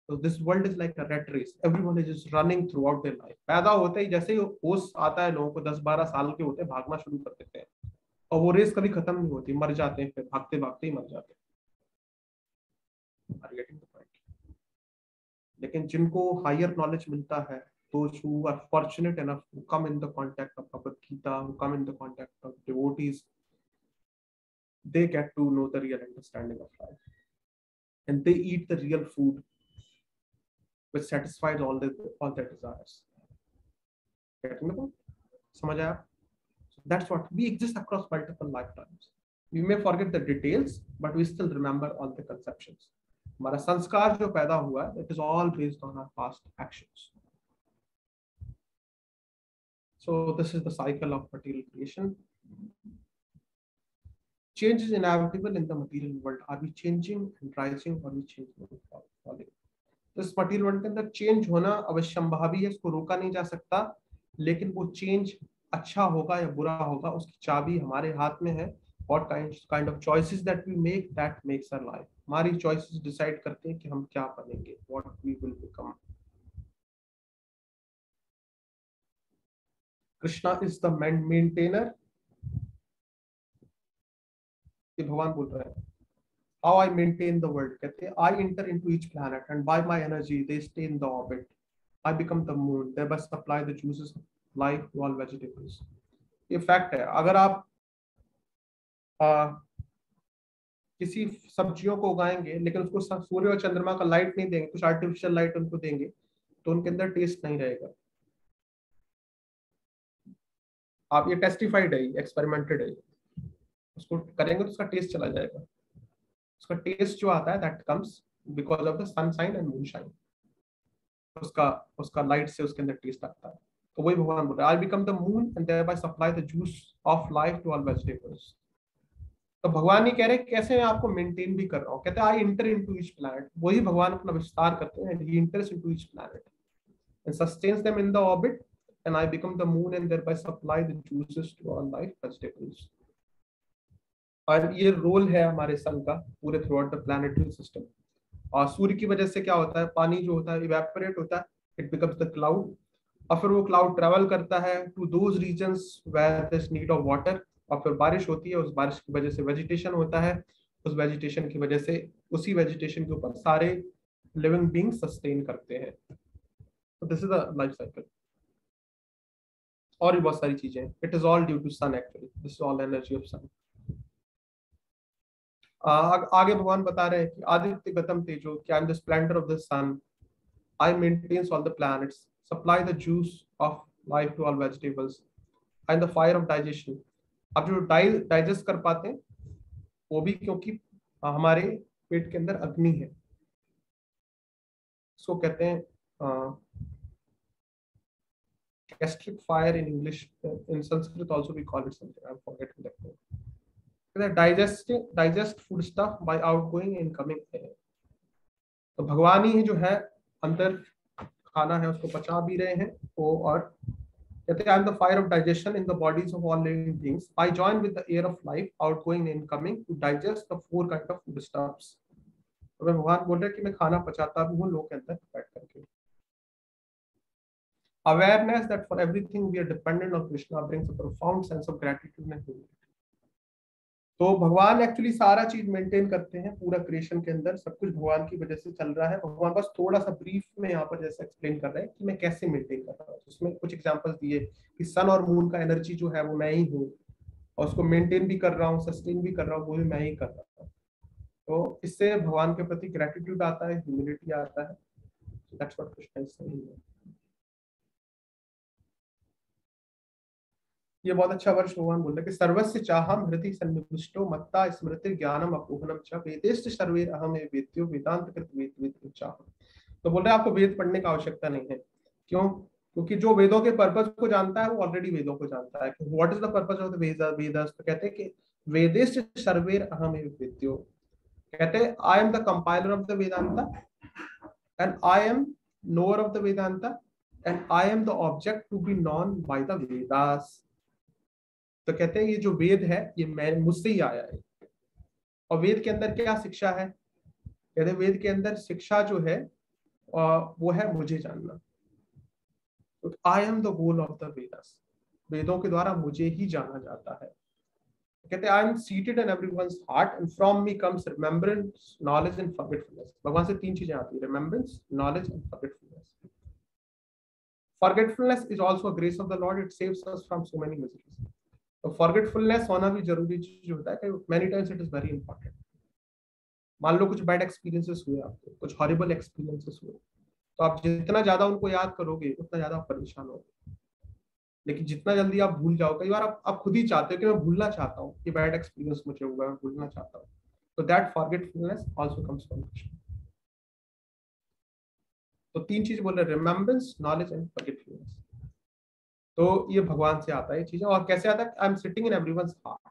So this world is like a rat race. Everyone is just running throughout their life. पैदा होते ही जैसे ही होश आता है लोगों को, 10-12 साल के होते हैं, भागना शुरू कर देते हैं, और वो रेस कभी खत्म नहीं होती, मर जाते हैं, फिर भागते भागते ही मर जाते हैं। Are you getting the point? लेकिन जिनको हायर नॉलेज मिलता है, those who are fortunate enough to come in the contact of Bhagavad Gita, who come in the contact of devotees, they get to know the real understanding of life, and they eat the real food which satisfies all their desires. Getting the point? समझ आया? So that's what we exist across multiple lifetimes. We may forget the details, but we still remember all the conceptions. हमारा संस्कार जो पैदा हुआ है, it is all based on our past actions. So this is the cycle of material creation. Change is inevitable in the material world. Are we changing and rising, or are we changing and falling? तो इस material world के अंदर change होना अवश्यंभावी है, इसको रोका नहीं जा सकता, लेकिन वो चेंज अच्छा होगा या बुरा होगा उसकी चाबी हमारे हाथ में है। What kind of choices that we make, that makes our life. हमारी choices decide करते हैं कि हम क्या बनेंगे, what we will become. Krishna is the maintainer. ये भगवान बोल रहे हैं। How I maintain the world, कहते हैं I enter into each planet and by my energy they stay in the orbit. I become the moon, thereby supply the juices of life to all vegetables. ये fact है। अगर आप किसी सब्जियों को उगाएंगे लेकिन उसको सूर्य और चंद्रमा का लाइट नहीं देंगे, कुछ आर्टिफिशियल लाइट उनको देंगे, तो उनके अंदर टेस्ट नहीं रहेगा। आप ये टेस्टिफाइड है, एक्सपेरिमेंटेड है, उसको करेंगे तो उसका टेस्ट चला जाएगा। उसका टेस्ट जो आता है that comes because of the sunshine and moonshine. उसका लाइट से उसके अंदर टेस्ट आता है। तो वही भगवान बोल रहे हैं, I become the moon and thereby supply the juice of life to all vegetables. तो भगवान ये कह रहे हैं कैसे मैं आपको मेंटेन भी कर रहा हूँ। कहते हैं I enter into each planet. वही भगवान अपना विस्तार करते हैं, he enters into each planet and sustains them in the orbit and I become the moon and thereby supply the juices to all life vegetables. और ये रोल है हमारे सन का पूरे through out the planetary system. और सूर्य की वजह से क्या होता है, पानी जो होता है इवेपोरेट होता है, इट बिकम्स द क्लाउड, और फिर वो क्लाउड ट्रेवल करता है to those regions where there is need of water, और फिर बारिश होती है, उस बारिश की वजह से वेजिटेशन होता है, उस वेजिटेशन की वजह से उसी वेजिटेशन के ऊपर सारे लिविंग बीइंग सस्टेन करते हैं। तो this is the life cycle. और भी बहुत सारी चीजें, it is all due to sun actually, this is all energy of sun. आगे भगवान बता रहे हैं कि आदित्य गतम तेजो, कि I am the splendour of the sun, I maintains all the planets, supply the juice of life to all vegetables, and the fire of digestion. अब जो डाइजेस्ट कर पाते हैं वो भी क्योंकि हमारे पेट के अंदर अग्नि है, इसको कहते हैं gastric fire in English. In Sanskrit also we call it something, I'm forgetting that name. Digest food stuff by outgoing and incoming air. तो भगवान ही जो है अंदर खाना है उसको पचा भी रहे हैं वो, और कहते हैं I am the fire of digestion in the bodies of all living beings. I join with the air of life outgoing and incoming to digest the four kind of food stuffs. तो भगवान बोल रहे हैं कि मैं खाना पचाता भी हूँ लोग के अंदर बैठ करके। Awareness that for everything we are dependent on Krishna brings a profound sense of gratitude and humility. तो भगवान एक्चुअली सारा चीज मेंटेन करते हैं, पूरा क्रिएशन के अंदर सब कुछ भगवान की वजह से चल रहा है। भगवान बस थोड़ा सा ब्रीफ में यहाँ पर जैसे एक्सप्लेन कर रहे हैं कि मैं कैसे मेंटेन कर रहा हूँ। उसमें कुछ एग्जांपल्स दिए कि सन और मून का एनर्जी जो है वो मैं ही हूँ, और उसको मेंटेन भी कर रहा हूँ, सस्टेन भी कर रहा हूँ, वो भी मैं ही कर रहा हूँ। तो इससे भगवान के प्रति ग्रेटिट्यूड आता है, ह्यूमिलिटी आता है। That's what Krishna is saying. ये बहुत अच्छा वर्ष भगवान बोल रहे कि सर्वस्य चाहम हृदि सन्निविष्टो मत्ता स्मृति ज्ञानम अपोहनम च वेदेश्च सर्वैर अहम वेद्यो वेदांत कृत वेद चाहम। तो बोल रहे आपको वेद पढ़ने की आवश्यकता नहीं है। क्यों? क्योंकि जो वेदों के पर्पस को जानता है वो ऑलरेडी वेदों को जानता है। What is the purpose of the Vedas? तो कहते हैं कि वेदेश्च सर्वैर अहम वेद्यो, कहते हैं I am the compiler of the Vedanta and I am knower of the Vedanta and I am the object to be known by the Vedas. तो कहते हैं ये जो वेद है ये मैं मुझसे ही आया है। और वेद के अंदर क्या शिक्षा है? कहते हैं वेद के अंदर शिक्षा जो है वो है मुझे जानना। तो आई am the goal of the Vedas, वेदों के द्वारा मुझे ही जाना जाता है। कहते हैं I M seated in everyone's heart and from me comes remembrance, knowledge and forgetfulness. भगवान से तीन चीजें आती है, remembrance, knowledge and forgetfulness. Forgetfulness is also a grace of the Lord, it saves us from so many miseries. तो forgetfulness होना भी जरूरी चीज होता है कि many times it is very important. मान लो कुछ बैड एक्सपीरियंसेस हुए आपको, कुछ हॉरिबल एक्सपीरियंसेस हुए, तो आप जितना ज्यादा उनको याद करोगे उतना ज्यादा आप परेशान होगे। लेकिन जितना जल्दी आप भूल जाओ, कई बार आप खुद ही चाहते हो कि मैं भूलना चाहता हूँ, कि बैड एक्सपीरियंस मुझे हुआ, मैं भूलना चाहता हूँ। तो that forgetfulness also comes from Krishna. तो तीन चीज बोल रहे, रिमेम्बरेंस, नॉलेज एंड फॉरगेटफुलनेस। तो ये भगवान से आता है चीजें। और कैसे आता है? I am sitting in everyone's heart.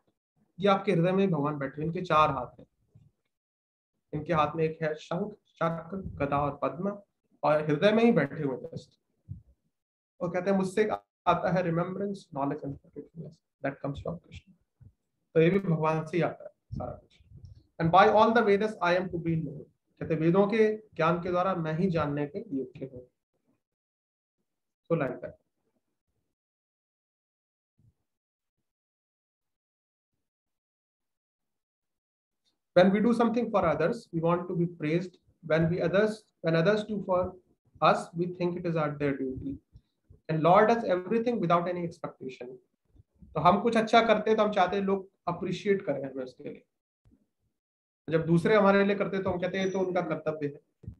ये आपके हृदय में भगवान बैठे हैं, इनके चार हाथ हैं। इनके हाथ में एक है शंख, चक्र, गदा और पद्म, और हृदय में ही बैठे हुए जस्ट। और कहते हैं मुझसे आता है remembrance, knowledge and forgetfulness, that comes from Krishna. तो ये भी भगवान से ही आता है सारा कुछ। And by all the Vedas I am to be known. कहते हैं वेदों के ज्ञान के द्वारा मैं ही जानने के योग्य हूँ। So like that. When we do something for others, we want to be praised. When others do for us, we think it is their duty. And Lord does everything without any expectation. तो हम कुछ अच्छा करते हैं तो हम चाहते हैं लोग अप्रिशिएट करें हमें उसके लिए। जब दूसरे हमारे लिए करते हैं तो हम कहते हैं तो उनका कर्तव्य है,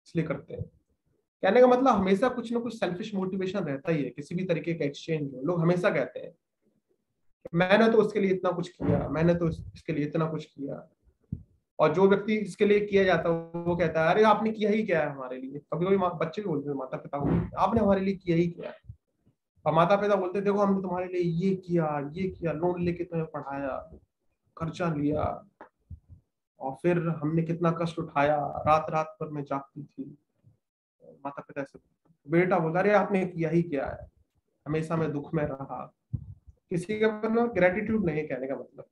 इसलिए करते हैं। कहने का मतलब हमेशा कुछ ना कुछ सेल्फिश मोटिवेशन रहता ही है, किसी भी तरीके का एक्सचेंज हो। लोग हमेशा कहते हैं मैंने तो उसके लिए इतना कुछ किया, मैंने तो इसके लिए इतना कुछ किया। और जो व्यक्ति इसके लिए किया जाता है वो कहता है अरे आपने किया ही क्या है हमारे लिए। कभी कभी बच्चे भी बोलते हैं माता पिता को, आपने हमारे लिए किया ही क्या है। और माता पिता बोलते हैं देखो हमने तुम्हारे लिए ये किया, लोन लेके तुम्हें पढ़ाया, खर्चा लिया, और फिर हमने कितना कष्ट उठाया, रात भर में जागती थी। माता पिता ऐसे, बेटा बोला अरे आपने किया ही क्या है। हमेशा मैं दुख में रहा, किसी के ऊपर ग्रेटिट्यूड नहीं कहने का मतलब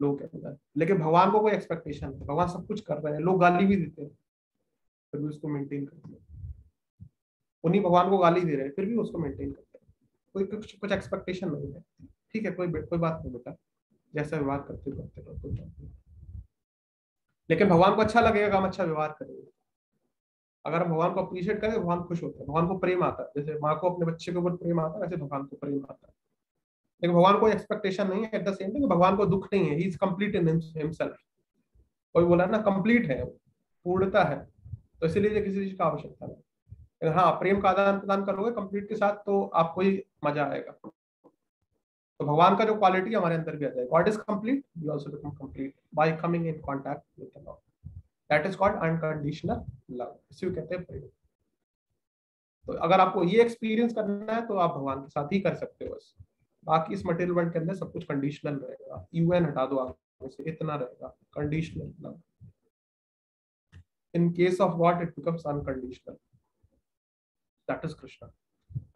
लोग के अंदर। लेकिन भगवान को कोई एक्सपेक्टेशन नहीं, भगवान सब कुछ कर रहे हैं, लोग गाली भी देते हैं फिर भी उसको मेंटेन करते हैं, उन्हीं भगवान को गाली दे रहे हैं फिर भी उसको मेंटेन करते हैं, कोई कुछ एक्सपेक्टेशन नहीं है। ठीक है, कोई बात नहीं बेटा, जैसा व्यवहार करते रहो, कोई बात नहीं। लेकिन भगवान को अच्छा लगेगा हम अच्छा व्यवहार करेंगे। अगर हम भगवान को अप्रिशिएट करें, भगवान खुश होते हैं, भगवान को प्रेम आता है। जैसे माँ को अपने बच्चे के ऊपर प्रेम आता है, वैसे भगवान को प्रेम आता है। लेकिन भगवान को एक्सपेक्टेशन नहीं है, एट द सेम टाइम भगवान को दुख नहीं है, he is complete in himself. कोई बोला ना कंप्लीट है, पूर्णता है, तो इसीलिए किसी चीज का आवश्यकता नहीं। लेकिन हाँ, प्रेम का आदान प्रदान करोगे कंप्लीट के साथ तो आपको ही मजा आएगा। तो भगवान का जो क्वालिटी हमारे अंदर भी आ जाएगा। God is complete, we also become complete by coming in contact with the Lord. That is called unconditional love, इसी को कहते हैं प्रेम। तो अगर आपको ये एक्सपीरियंस करना है तो आप भगवान के साथ ही कर सकते हो बस। बाकी इस मटेरियल वर्ल्ड के अंदर सब कुछ कंडीशनल रहेगा। यूएन हटा दो आगे से, इतना रहेगा conditional love. In case of God it becomes unconditional, that is Krishna.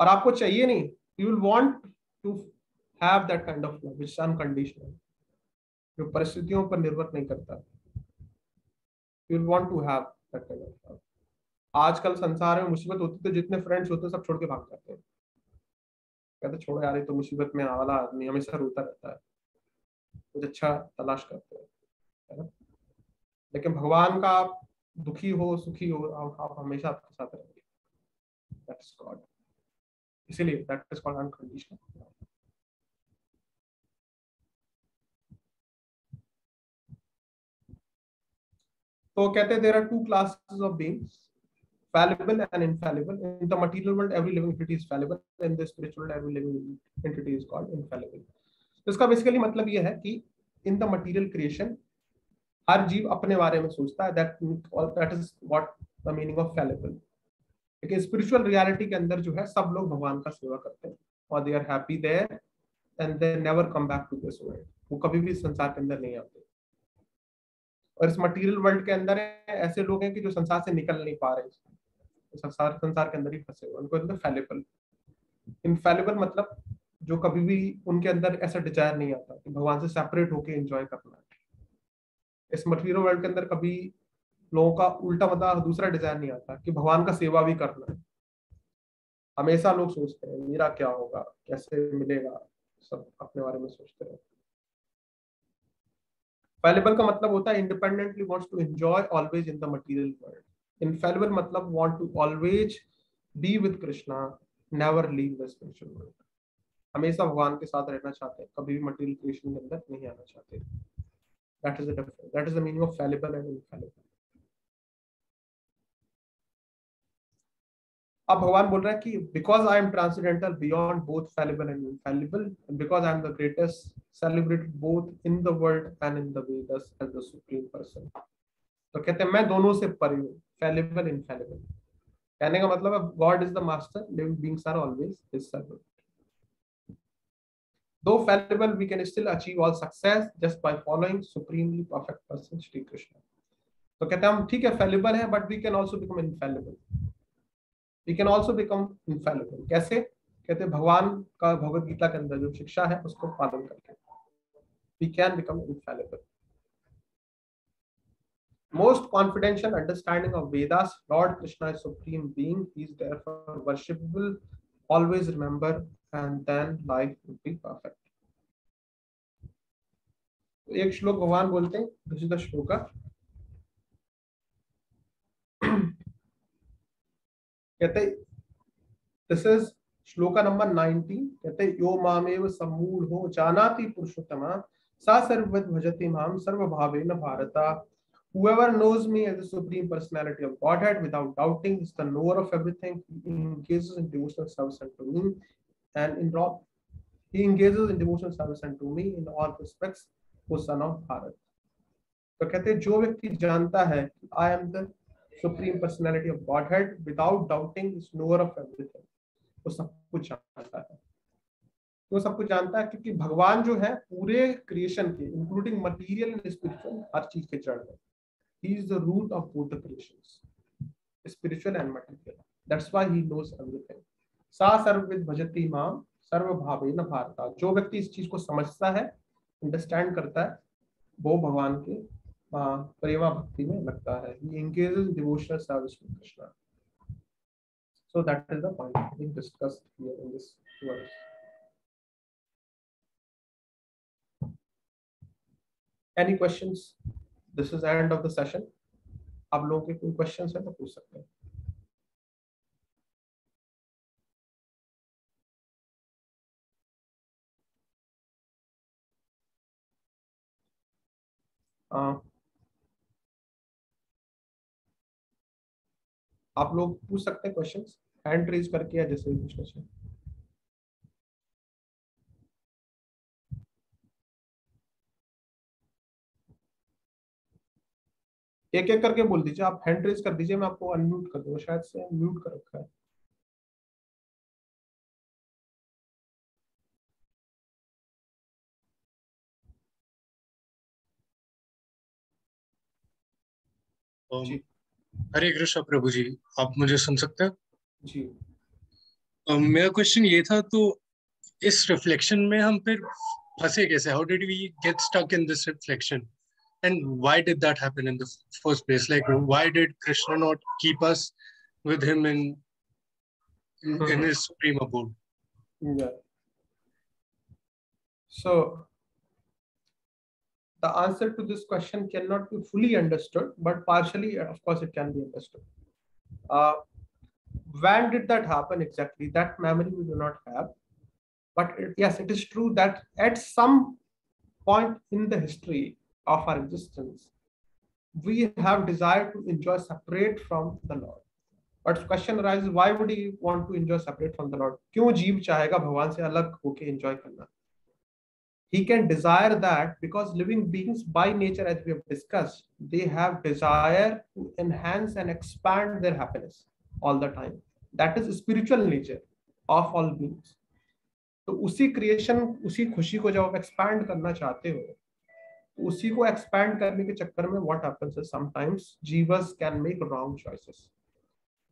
और आपको चाहिए नहीं, you will want to have that kind of love which is unconditional, जो परिस्थितियों पर निर्भर नहीं करता। You will want to have that kind of love. आजकल संसार में मुसीबत होती है तो जितने फ्रेंड्स होते हैं सब छोड़ के भाग जाते हैं, कहते छोड़ो यार, ये तो मुसीबत में वाला आदमी हमेशा रोता रहता है, कुछ अच्छा तलाश करते हैं, है ना। लेकिन भगवान का आप दुखी हो सुखी हो, आप हमेशा आपके साथ रहेंगे, दैट इज गॉड। इसीलिए दैट इज कॉल्ड अनकंडीशनल। तो कहते हैं there are two classes of beings, fallible and infallible. In the material world every living entity is fallible, in the spiritual world every living entity is called infallible. तो इसका basically मतलब ये है कि in the material creation हर जीव अपने बारे में सोचता है, that is what the meaning of fallible. लेकिन स्पिरिचुअल रियलिटी के अंदर जो है सब लोग भगवान का सेवा करते हैं और they are happy there and they never come back to this world. वो कभी भी संसार के अंदर नहीं आते। और इस मटेरियल वर्ल्ड के अंदर ऐसे लोग हैं कि जो संसार से निकल नहीं पा रहे, संसार के अंदर ही फंसे हुए, उनको अंदर फैलिबल। इनफैलिबल मतलब जो कभी भी उनके अंदर ऐसा डिजायर नहीं आता कि भगवान से सेपरेट होके एंजॉय करना है। इस मटेरियल वर्ल्ड के अंदर कभी लोगों का उल्टा मतलब दूसरा डिजायर नहीं आता कि भगवान का सेवा भी करना है। हमेशा लोग सोचते हैं मेरा क्या होगा, कैसे मिलेगा, सब अपने बारे में सोचते हैं। फैलिबल का मतलब होता है independently wants to enjoy always in the material world. Infallible मतलब want to always be with Krishna, never leave the spiritual world. हमेशा भगवान के साथ रहना चाहते हैं, कभी भी मटेरियल क्रिएशन के अंदर नहीं आना चाहते। That is the difference. That is the meaning of fallible and infallible. अब भगवान बोल रहा है कि because I am transcendental beyond both fallible and infallible, and because I am the greatest, celebrated both in the world and in the Vedas as the supreme person. तो कहते हैं मैं दोनों से परे हूँ, फैलिबल इनफैलिबल। कहने का मतलब है God is the master, living beings are always his servant. Though fallible we can still achieve all success just by following supremely perfect person Shri Krishna. तो कहते हैं हम ठीक है फैलिबल है, but we can also become infallible. We can also become infallible कैसे? कहते हैं भगवान का भगवद गीता के अंदर जो शिक्षा है उसको पालन करके we can become infallible. Most confidential understanding of Vedas, Lord Krishna is supreme being. He is therefore worshipable. Always remember, and then life will be perfect. एक श्लोक भगवान बोलते हैं, दिस इज द श्लोका। कहते दिस इज श्लोका नंबर 19। कहते यो मामेव सम्मूढ़ो जानाति पुरुषोत्तमा सा सर्वविद भजति माम सर्वभावेन भारता। Whoever knows me as the Supreme Personality of Godhead without doubting is the knower of everything. He engages in devotional service unto me, and he engages in devotional service unto me in all respects, O Son of Bharat. तो कहते हैं जो व्यक्ति जानता है कि I am the Supreme Personality of Godhead without doubting is knower of everything. वो सब कुछ जानता है। वो सब कुछ जानता है क्योंकि भगवान जो है पूरे क्रिएशन के इंक्लूडिंग मटीरियल एंड स्पिरिचुअल हर चीज के जड़ है। He is the root of both the creations, spiritual and material. That's why he knows everything. सा सर्वविद भजति माम सर्वभावेन भारत। जो व्यक्ति इस चीज को समझता है, अंडरस्टैंड करता है, वो भगवान के प्रेमा भक्ति में लगता है। He engages in devotional service with Krishna. So that is the point being discussed here in this verse. Any questions? This is the end of the session. आप लोगों के कोई questions है तो पूछ सकते हैं। आप लोग पूछ सकते हैं क्वेश्चंस, हैंड रेज करके या जैसे भी पूछना चाहिए। एक एक करके बोल दीजिए, आप हैंड रेज कर दीजिए, मैं आपको अनम्यूट कर दूंगा, शायद से म्यूट कर रखा है। जी हरे कृष्ण प्रभु जी, आप मुझे सुन सकते हैं? जी। मेरा क्वेश्चन ये था, तो इस रिफ्लेक्शन में हम फिर फंसे कैसे? How did we get stuck in this reflection and why did that happen in the first place? Like why did Krishna not keep us with him in his supreme abode? So the answer to this question cannot be fully understood, but partially, of course, it can be understood. When did that happen exactly? That memory we do not have. But yes, it is true that at some point in the history of our existence, we have desired to enjoy separate from the Lord. But the question arises, why would he want to enjoy separate from the Lord? क्यों जीव चाहेगा भगवान से अलग होके enjoy करना? He can desire that because living beings by nature, as we have discussed, they have desire to enhance and expand their happiness all the time. That is spiritual nature of all beings. तो उसी creation, उसी खुशी को जब आप expand करना चाहते हो, तो उसी को एक्सपैंड करने के चक्कर में व्हाट हैपेंस इज समटाइम्स जीवर्स can make wrong choices.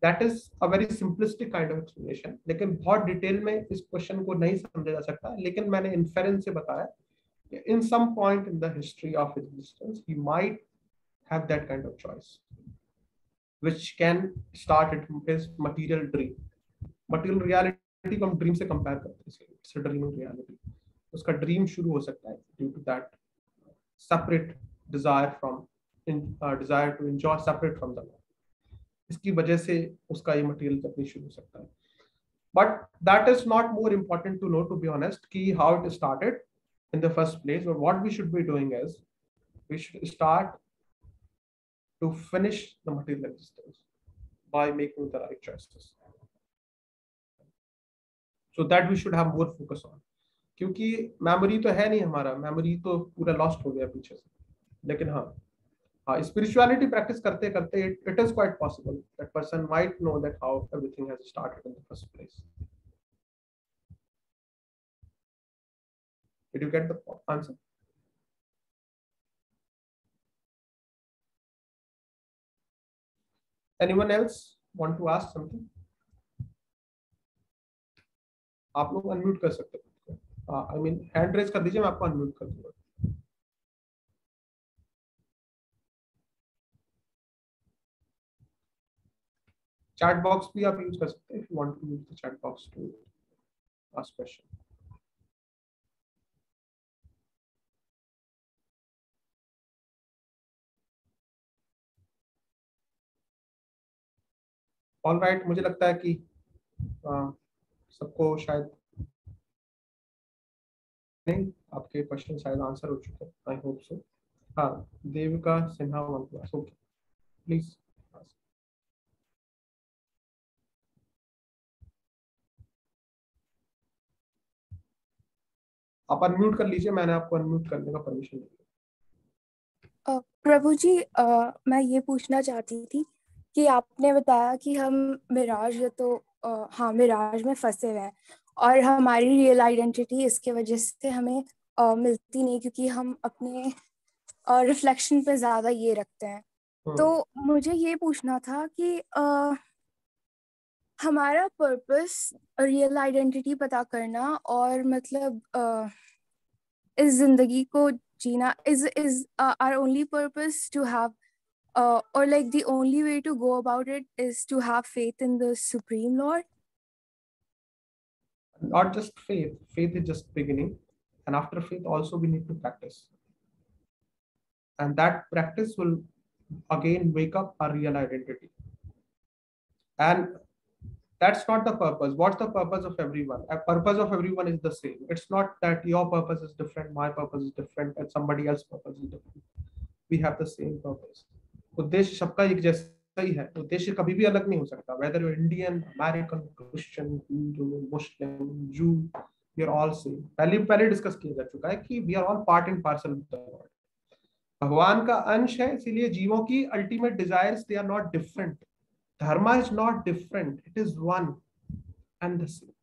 That is a very simplistic kind of explanation. लेकिन बहुत डिटेल में इस क्वेश्चन को नहीं समझा जा सकता, लेकिन मैंने इन्फेरेंस से बताया कि in some point in the history of existence he might have that kind of choice which can start it his material dream. Material reality को हम ड्रीम से कंपेयर करते हैं, इट्स अ ड्रीमिंग रियलिटी. उसका dream शुरू हो सकता है due to that separate desire from desire to enjoy separate from the Lord. इसकी वजह से उसका ये मटेरियल जर्नी शुरू हो सकता है. But that is not more important to know, to be honest, कि how it started in the first place. But what we should be doing is we should start to finish the material existence by making the right choices. So that we should have more focus on. क्योंकि memory तो है नहीं हमारा, memory तो पूरा lost हो गया पीछे से. लेकिन हाँ स्पिरिचुअलिटी प्रैक्टिस करते करते it is quite possible that person might know that how everything has started in the first place. Did you get the answer? Anyone else want to ask something? आप लोग अनम्यूट कर सकते हैं. I mean hand raise कर दीजिए, मैं आपको unmute कर दूंगा. चैट बॉक्स भी आप यूज कर सकते हैं if you want to use the chat box to ask question. Alright, मुझे लगता है कि सबको शायद नहीं, आपके क्वेश्चन शायद आंसर हो चुके हैं. I hope so. हाँ, Devika Sinha want to ask. Okay, please. आप अनम्यूट कर लीजिए, मैंने आपको अनम्यूट करने का परमिशन दिया. प्रभु जी, मैं ये पूछना चाहती थी कि आपने बताया कि हम मिराज मिराज में फंसे हुए हैं और हमारी रियल आइडेंटिटी इसके वजह से हमें मिलती नहीं, क्योंकि हम अपने रिफ्लेक्शन पे ज़्यादा ये रखते हैं. तो मुझे ये पूछना था कि हमारा पर्पस रियल आइडेंटिटी पता करना और मतलब इस जिंदगी को जीना is our only purpose to have or like the only way to go about it is to have faith in the Supreme Lord. Not just faith. Faith is just beginning, and after faith also we need to practice, and that practice will again wake up our real identity. And that's not the purpose. What's the purpose of everyone? A purpose of everyone is the same. It's not that your purpose is different, my purpose is different, and somebody else's purpose is different. We have the same purpose. उद्देश्य सबका एक जैसा ही है. उद्देश्य कभी भी अलग नहीं हो सकता. Whether you're Indian, American, Christian, Hindu, Muslim, Jew, we are all same. पहले डिस्कस किया जा चुका है कि we are all part and parcel of the Lord. भगवान का अंश है, इसीलिए जीवों की ultimate desires they are not different. Dharma is not different. It is one and the same.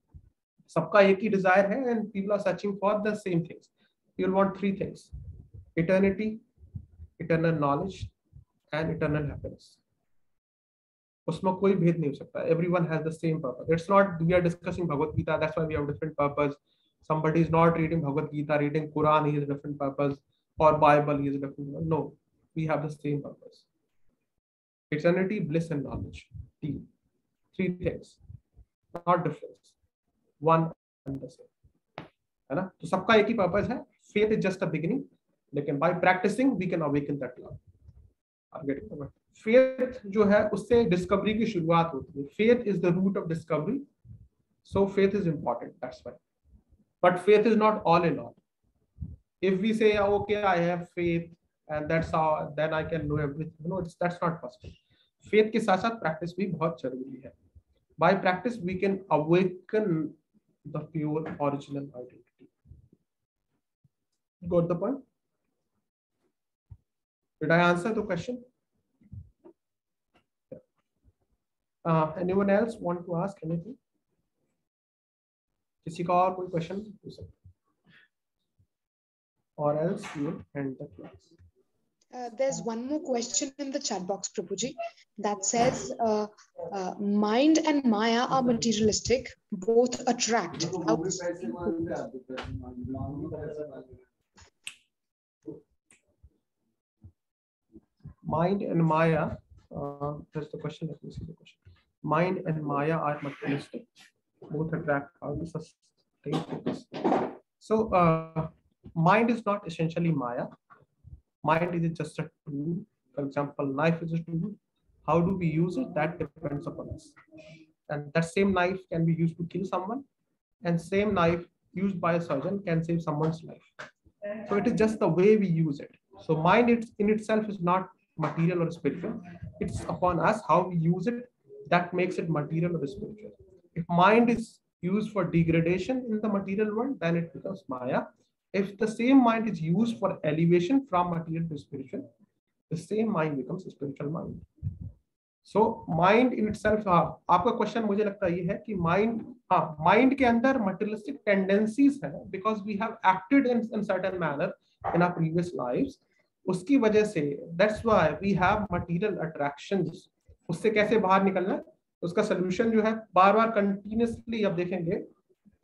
सबका एक ही desire है, and people are searching for the same things. You will want three things: eternity, eternal knowledge, and eternal happiness. उसमें कोई भेद नहीं हो सकता. Everyone has the same purpose. It's not we are discussing Bhagavad Gita. That's why we have different purpose. Somebody is not reading Bhagavad Gita, reading Quran, he has a different purpose, or Bible, he has a different purpose. No, we have the same purpose. Eternity, bliss, and knowledge. Three things, not difference. One and the same. है ना? तो सबका एक ही purpose है. Faith is just a beginning. लेकिन by practicing we can awaken that love. Are getting the point? Faith जो है उससे discovery की शुरुआत होती है. Faith is the root of discovery. So faith is important. That's why. But faith is not all in all. If we say, okay, I have faith and that's how then I can know everything. No, that's not possible. Faith के साथ साथ practice भी बहुत जरूरी है. By practice we can awaken the pure original identity. Got the point? Did I answer the question? Anyone else want to ask anything? किसी का और कोई question पूछ सकते? Or else we will end the class. There's one more question in the chat box, Prabhuji, that says, mind and Maya are materialistic, both attract. Mind and Maya, that's the question. Let me see the question. Mind and Maya are materialistic, both attract. How to sustain this? So, mind is not essentially Maya. Mind is just a tool. For example, knife is a tool. How do we use it? That depends upon us. And that same knife can be used to kill someone, and same knife used by a surgeon can save someone's life. So it is just the way we use it. So mind in itself is not material or spiritual. It's upon us how we use it that makes it material or spiritual. If mind is used for degradation in the material world, then it becomes Maya. If the same mind is used for elevation from material to spiritual, the same mind becomes a spiritual mind. So mind in itself, आपका question मुझे लगता है ये है कि mind के अंदर materialistic tendencies है because we have acted in certain manner in our previous lives. उसकी वजह से that's why we have material attractions. उससे कैसे बाहर निकलना है? उसका solution जो है बार-बार continuously अब देखेंगे.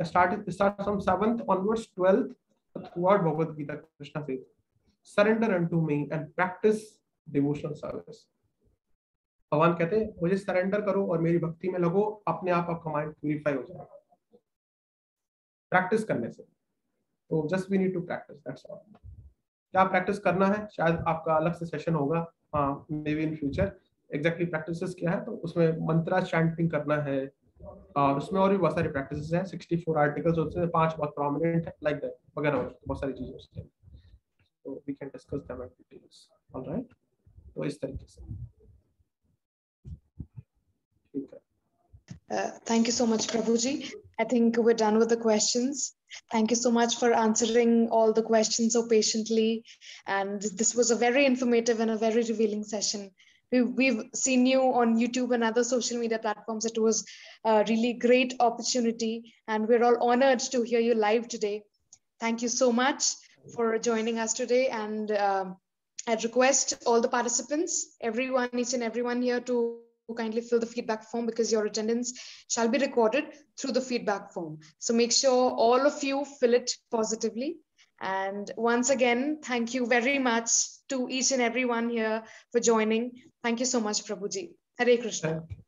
Start from 7th onwards 12th. Throughout Bhagavad Gita, Krishna says, surrender unto me and practice devotional service. भगवान कहते हैं मुझे सरेंडर करो और मेरी भक्ति में लगो, अपने आप आपका माइंड प्यूरिफाई हो जाएगा प्रैक्टिस करने से. तो just we need to practice, that's all. क्या प्रैक्टिस करना है शायद आपका अलग से सेशन होगा, maybe in future. Exactly practices क्या है, तो उसमें मंत्रा चैंटिंग करना है और उसमें और भी बहुत सारी प्रैक्टिसेस हैं. 64 आर्टिकल्स होते हैं, 5 बहुत प्रोमिनेंट है, लाइक दैट वगैरह बहुत सारी चीजें होती हैं. तो we can discuss them in details. Alright, तो इस तरीके से. Thank you so much, Prabhuji. I think we're done with the questions. Thank you so much for answering all the questions so patiently. And this was a very informative and a very revealing session. We've seen you on YouTube and other social media platforms. It was a really great opportunity, and we're all honored to hear you live today. Thank you so much for joining us today. And I request all the participants, each and everyone here to kindly fill the feedback form, because your attendance shall be recorded through the feedback form. So make sure all of you fill it positively. And once again, thank you very much to each and everyone here for joining. Thank you so much, Prabhuji. Hare Krishna. Thank you.